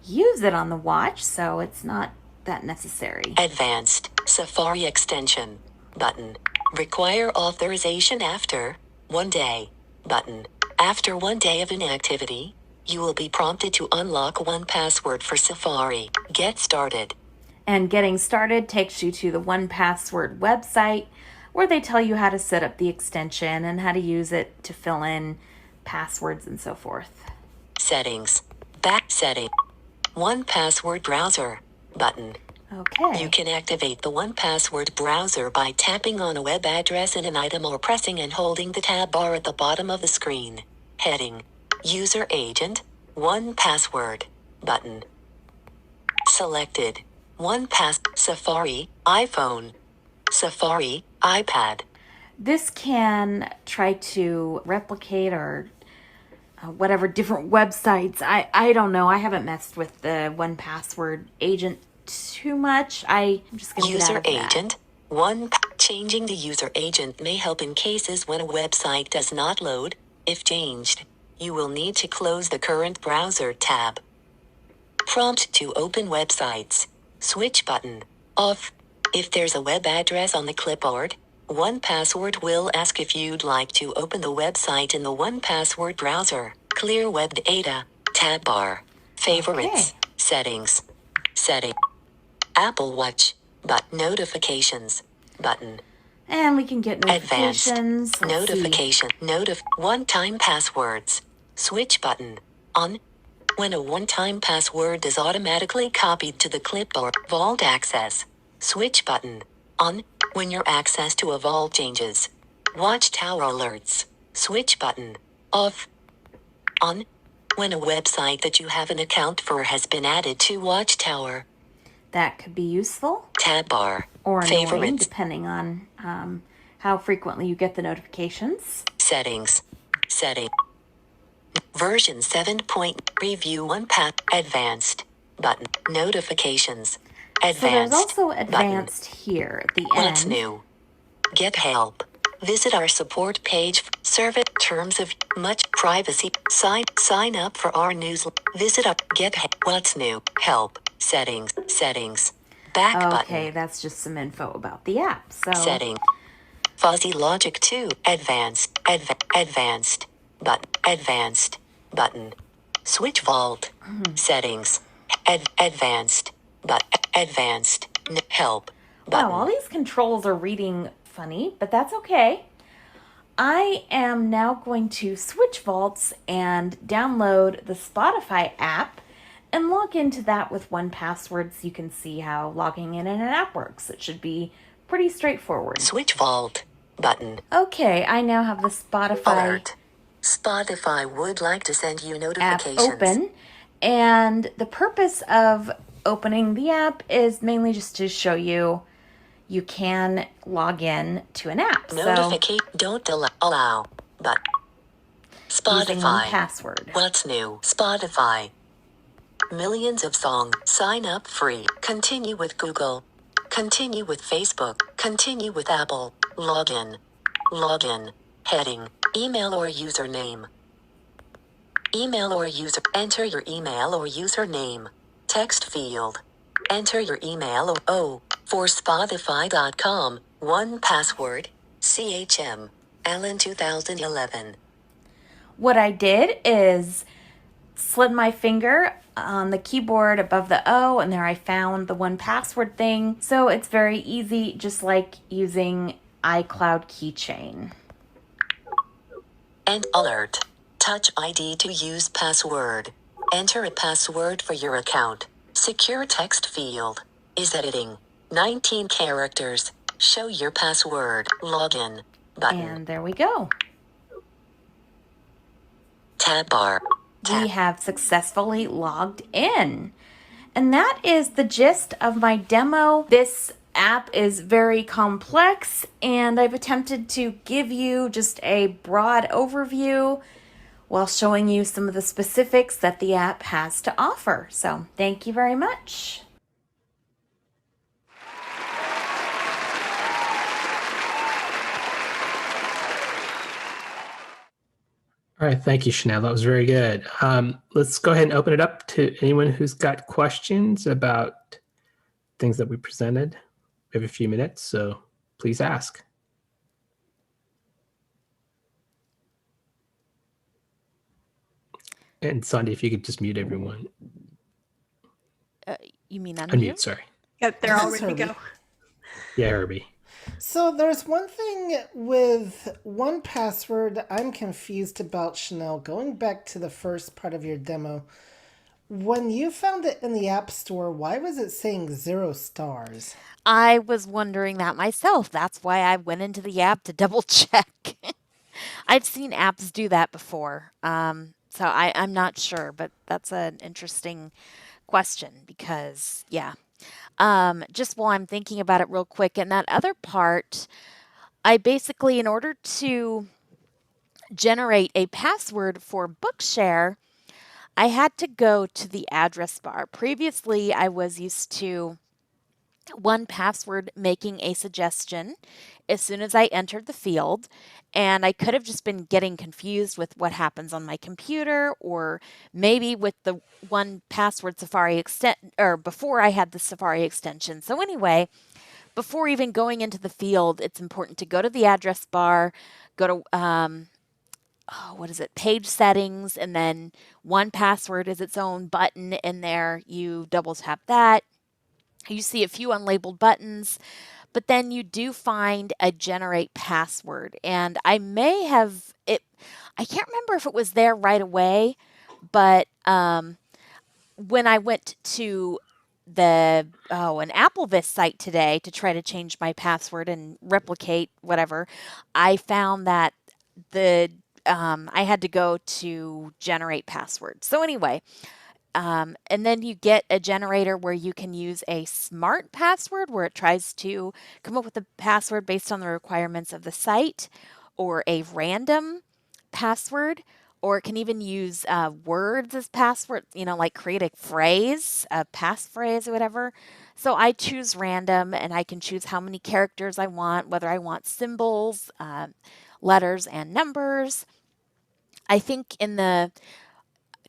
use it on the watch, so it's not that necessary. Advanced. Safari extension. Button. Require authorization after 1 day. Button. After 1 day of inactivity, you will be prompted to unlock 1Password for Safari. Get started. And getting started takes you to the 1Password website, where they tell you how to set up the extension and how to use it to fill in passwords and so forth. Settings. Back setting. 1Password browser. Button. Okay. You can activate the 1Password browser by tapping on a web address in an item or pressing and holding the tab bar at the bottom of the screen. Heading. User agent. 1Password. Button. Selected. Safari, iPhone. Safari, iPad. This can try to replicate or whatever different websites. I don't know. I haven't messed with the 1Password agent too much. I'm just going to get out User of that. agent. Changing the user agent may help in cases when a website does not load. If changed, you will need to close the current browser tab. Prompt to open websites. Switch button. Off. If there's a web address on the clipboard, 1Password will ask if you'd like to open the website in the 1Password browser. Clear web data. Tab bar. Favorites. Okay. Settings. Setting. Apple Watch. Notifications. Button. And we can get Advanced. notifications. Let's see. Notification. One-time passwords. Switch button. On. When a one-time password is automatically copied to the clipboard. Vault access. Switch button. On. When your access to a vault changes. Watchtower alerts. Switch button. Off. On. When a website that you have an account for has been added to Watchtower. That could be useful Tab bar. or annoying, Favorites. depending on how frequently you get the notifications. Settings. Setting. Version 7. Review 1 Advanced. Button. Notifications. Advanced. So there's also Button. advanced here at the What's end. new? Get help. Visit our support page. Service terms of much privacy. Sign up for our newsletter. Visit our get help. What's new? Help. Settings. Settings. Back button. Okay, that's just some info about the app. So Setting. Fuzzy logic 2. Advanced. Advanced. Button. Advanced. Button. Switch Vault. Settings. Advanced. Advanced. Help. Wow, all these controls are reading funny, but that's okay. I am now going to switch vaults and download the Spotify app and log into that with 1Password so you can see how logging in an app works. It should be pretty straightforward. Switch Vault button. Okay, I now have the Spotify Alert. Spotify would like to send you app notifications. open, and the purpose of opening the app is mainly just to show you can log in to an app. Don't allow. But Using Spotify. 1Password. What's new? Spotify. Millions of songs. Sign up free. Continue with Google. Continue with Facebook. Continue with Apple. Login. Login. Heading. Email or username. Email or user. Enter your email or username. Text field. Enter your email or for Spotify.com. 1Password. CHM. Allen 2011. What I did is slid my finger on the keyboard above the O, and there I found the 1Password thing. So it's very easy, just like using iCloud Keychain. And alert. Touch ID to use password. Enter a password for your account. Secure text field. Is editing. 19 characters. Show your password. Login. Button. And there we go. Tab bar. We have successfully logged in. And that is the gist of my demo. This app is very complex, and I've attempted to give you just a broad overview while showing you some of the specifics that the app has to offer. So thank you very much. All right, thank you, Chanelle. That was very good. Let's go ahead and open it up to anyone who's got questions about things that we presented. We have a few minutes, so please ask. And Sandhya, if you could just mute everyone. You mean Unmute, sorry. Yep, they're all ready to go. Yeah, Herbie. So there's one thing with 1Password I'm confused about, Chanelle. Going back to the first part of your demo, when you found it in the App Store, why was it saying 0 stars? I was wondering that myself. That's why I went into the app to double check. I've seen apps do that before. So I'm not sure, but that's an interesting question because, yeah. Just while I'm thinking about it real quick, and that other part, I basically, in order to generate a password for Bookshare, I had to go to the address bar. Previously, I was used to 1Password making a suggestion as soon as I entered the field, and I could have just been getting confused with what happens on my computer, or maybe with the 1Password Safari or before I had the Safari extension. So anyway, before even going into the field, it's important to go to the address bar, go to page settings, and then 1Password is its own button in there. You double tap that. You see a few unlabeled buttons, but then you do find a generate password. And I may have it, I can't remember if it was there right away, but when I went to an AppleVis site today to try to change my password and replicate whatever, I found that I had to go to generate password. So anyway, and then you get a generator where you can use a smart password where it tries to come up with a password based on the requirements of the site, or a random password, or it can even use words as password, like create a phrase, a passphrase or whatever. So I choose random, and I can choose how many characters I want, whether I want symbols, letters, and numbers. I think on the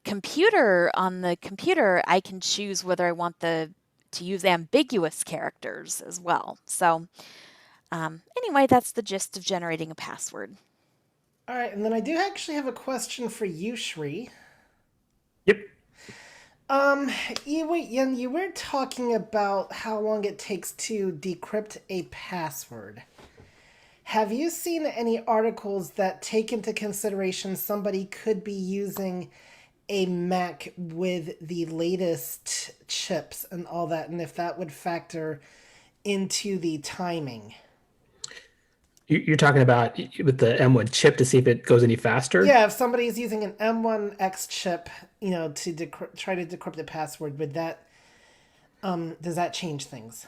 computer, I can choose whether I want to use ambiguous characters as well. So anyway, that's the gist of generating a password. All right, and then I do actually have a question for you, Sree. Yep. You were talking about how long it takes to decrypt a password. Have you seen any articles that take into consideration somebody could be using a Mac with the latest chips and all that, and if that would factor into the timing? You're talking about with the M1 chip to see if it goes any faster? Yeah, if somebody's using an M1X chip, to try to decrypt the password, would that does that change things?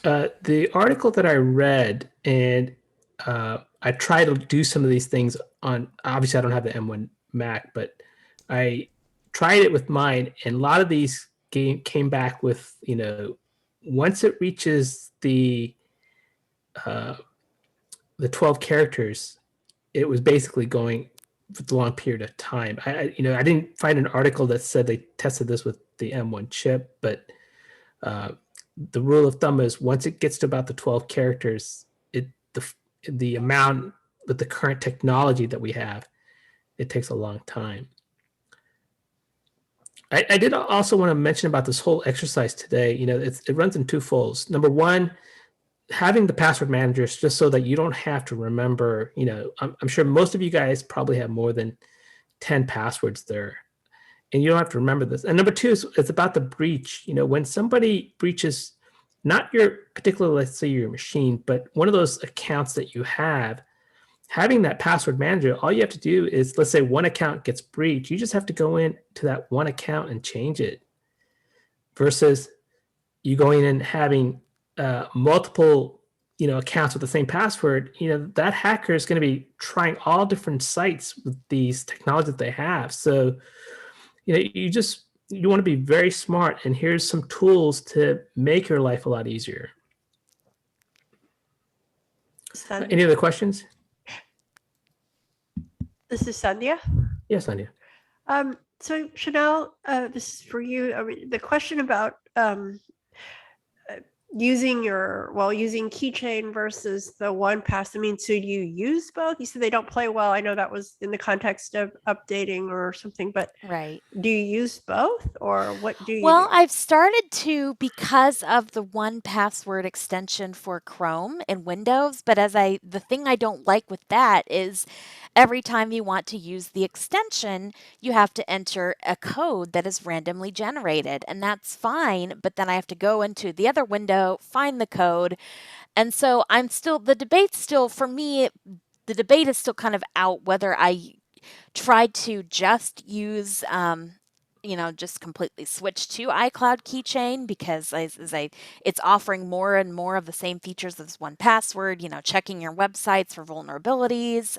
The article that I read, and I try to do some of these things on, obviously I don't have the M1 Mac, but I tried it with mine, and a lot of these came back with, once it reaches the 12 characters, it was basically going for a long period of time. I didn't find an article that said they tested this with the M1 chip, but the rule of thumb is once it gets to about the 12 characters, the amount with the current technology that we have, it takes a long time. I did also want to mention about this whole exercise today. It runs in two folds. Number one, having the password managers just so that you don't have to remember, I'm sure most of you guys probably have more than 10 passwords there, and you don't have to remember this. And number two is it's about the breach. When somebody breaches not your particular, let's say your machine, but one of those accounts that you have, having that password manager, all you have to do is, let's say one account gets breached, you just have to go in to that one account and change it, versus you going in and having multiple accounts with the same password. That hacker is going to be trying all different sites with these technologies that they have. So you want to be very smart, and here's some tools to make your life a lot easier. Any other questions? This is Sandhya. Yes, Sandhya. So Chanelle, this is for you. I mean, the question about using Keychain versus the 1Pass. I mean, so do you use both? You said they don't play well. I know that was in the context of updating or something, but right. Do you use both, or what do you Well, do? I've started to because of the 1Password extension for Chrome and Windows, but the thing I don't like with that is every time you want to use the extension, you have to enter a code that is randomly generated, and that's fine, but then I have to go into the other window, find the code. And so the debate is still kind of out whether I tried to just use just completely switch to iCloud Keychain because it's offering more and more of the same features as 1Password, checking your websites for vulnerabilities.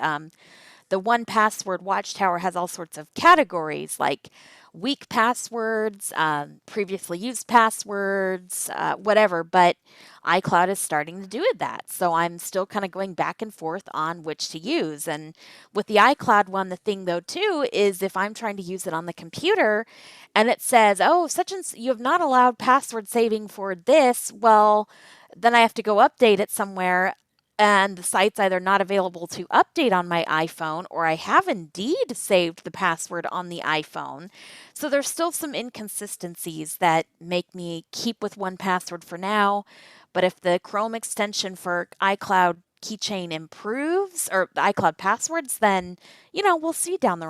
The 1Password Watchtower has all sorts of categories like weak passwords, previously used passwords, whatever, but iCloud is starting to do that. So I'm still kind of going back and forth on which to use. And with the iCloud one, the thing though too is if I'm trying to use it on the computer and it says, oh, you have not allowed password saving for this, well, then I have to go update it somewhere, and the site's either not available to update on my iPhone, or I have indeed saved the password on the iPhone. So there's still some inconsistencies that make me keep with 1Password for now. But if the Chrome extension for iCloud Keychain improves, or the iCloud passwords, then, we'll see down the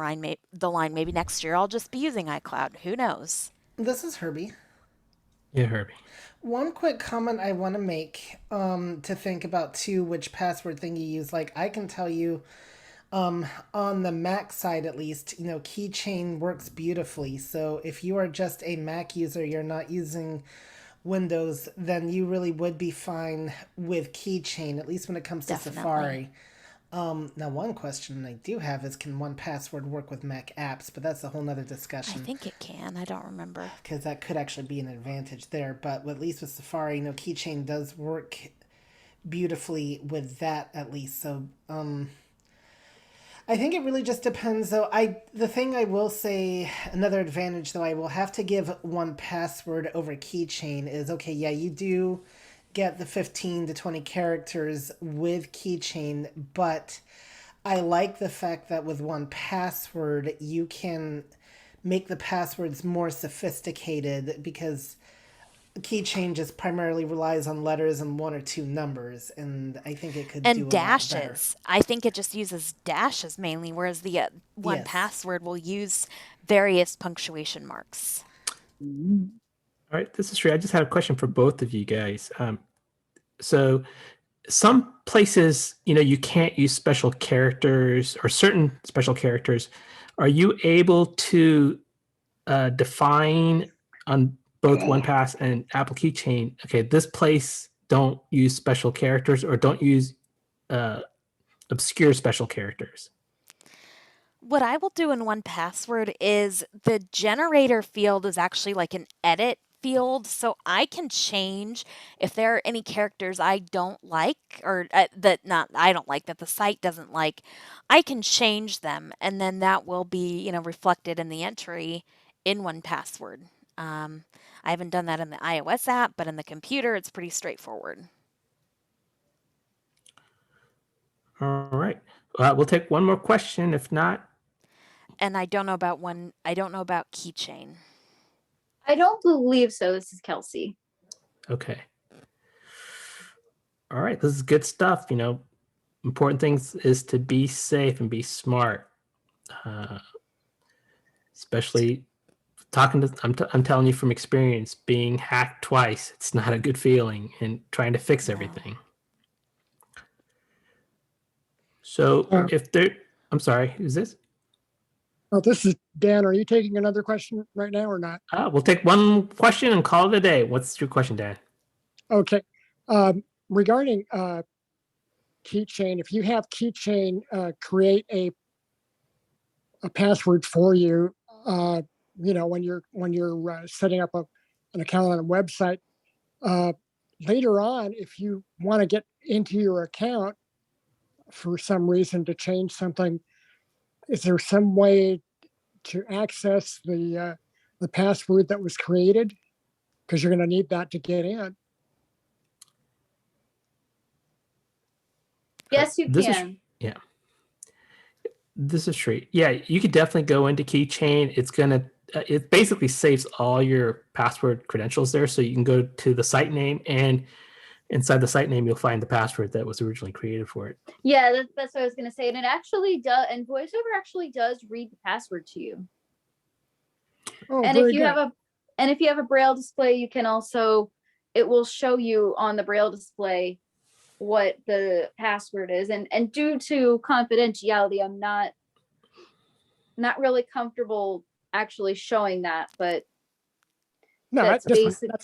line. Maybe next year I'll just be using iCloud. Who knows? This is Herbie. Yeah, Herbie. One quick comment I want to make to think about too, which password thing you use. Like I can tell you on the Mac side at least, Keychain works beautifully. So if you are just a Mac user, you're not using Windows, then you really would be fine with Keychain, at least when it comes to Safari. Now one question I do have is, can 1Password work with Mac apps? But that's a whole nother discussion. I think it can. I don't remember. Because that could actually be an advantage there. But at least with Safari, Keychain does work beautifully with that at least. So, I think it really just depends though. The thing I will say, another advantage though I will have to give 1Password over Keychain is, okay, yeah, you do get the 15 to 20 characters with Keychain, but I like the fact that with 1Password you can make the passwords more sophisticated, because Keychain just primarily relies on letters and 1 or 2 numbers, and I think it could do a And lot better. dashes. I think it just uses dashes mainly, whereas the one Yes. password will use various punctuation marks. All right, this is Sree. I just had a question for both of you guys. So some places, you can't use special characters or certain special characters. Are you able to define on both OnePass and Apple Keychain, okay, this place don't use special characters or don't use obscure special characters? What I will do in 1Password is the generator field is actually like an edit field, so I can change if there are any characters I don't like, or I don't like, that the site doesn't like. I can change them, and then that will be reflected in the entry in 1Password. I haven't done that in the iOS app, but in the computer, it's pretty straightforward. All right, we'll take one more question. If not, and I don't know about Keychain. I don't believe so. This is Kelsey. Okay. All right, this is good stuff. Important things is to be safe and be smart, especially talking to. I'm telling you from experience, being hacked twice, it's not a good feeling, and trying to fix everything. So I'm sorry, who's this? Oh, this is Dan. Are you taking another question right now or not? We'll take one question and call it a day. What's your question, Dan? Okay. Regarding Keychain, if you have Keychain create a password for you, when you're setting up an account on a website, later on, if you want to get into your account for some reason to change something, is there some way to access the password that was created? Because you're going to need that to get in. Yes, you can. This is Sree. Yeah, you could definitely go into Keychain. It basically saves all your password credentials there, so you can go to the site name, and inside the site name, you'll find the password that was originally created for it. Yeah, that's what I was going to say. And it actually does, and VoiceOver actually does read the password to you. Oh, and if you have a Braille display, you can also, it will show you on the Braille display what the password is. And due to confidentiality, I'm not really comfortable actually showing that, but no, that's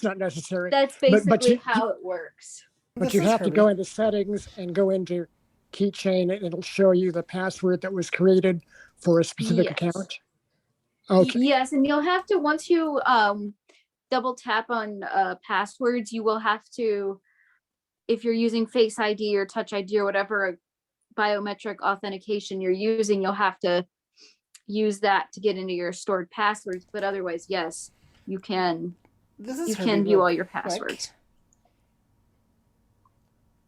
not necessary. That's basically how it works. But you have to go into settings and go into Keychain, and it'll show you the password that was created for a specific account. Okay. Yes, and you'll have to, once you double tap on passwords, you will have to, if you're using Face ID or Touch ID or whatever biometric authentication you're using, you'll have to use that to get into your stored passwords. But otherwise, yes, you can view all your passwords.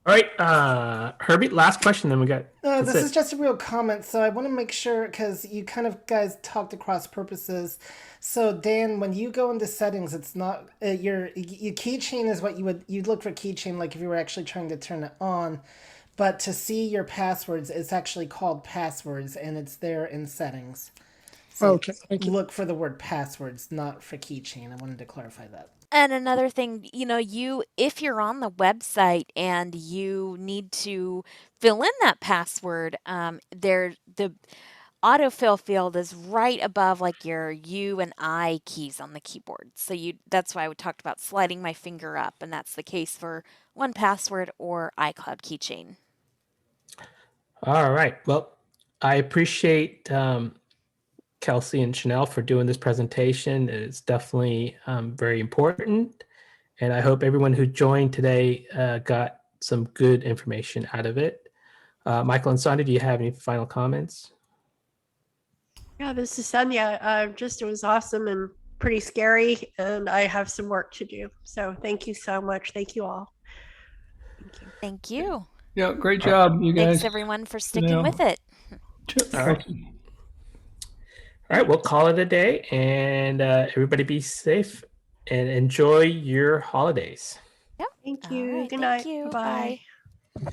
All right, Herbie, last question, then we got. This is just a real comment, so I want to make sure, because you kind of guys talked across purposes. So Dan, when you go into settings, it's not your Keychain is what you'd look for Keychain, like if you were actually trying to turn it on. But to see your passwords, it's actually called passwords, and it's there in settings. So okay, thank you. Look for the word passwords, not for Keychain. I wanted to clarify that. And another thing, if you're on the website and you need to fill in that password, the autofill field is right above like your U and I keys on the keyboard. So that's why we talked about sliding my finger up, and that's the case for 1Password or iCloud Keychain. All right. Well, I appreciate Kelsey and Chanelle for doing this presentation. It's definitely very important, and I hope everyone who joined today got some good information out of it. Michael and Sandhya, do you have any final comments? Yeah, this is Sandhya. It was awesome and pretty scary, and I have some work to do. So thank you so much. Thank you all. Thank you. Yeah, great job, you guys. Thanks everyone for sticking with it. All right. All right, we'll call it a day, and everybody be safe and enjoy your holidays. Yep. Thank you. All right, Good thank night. you. Bye. Bye.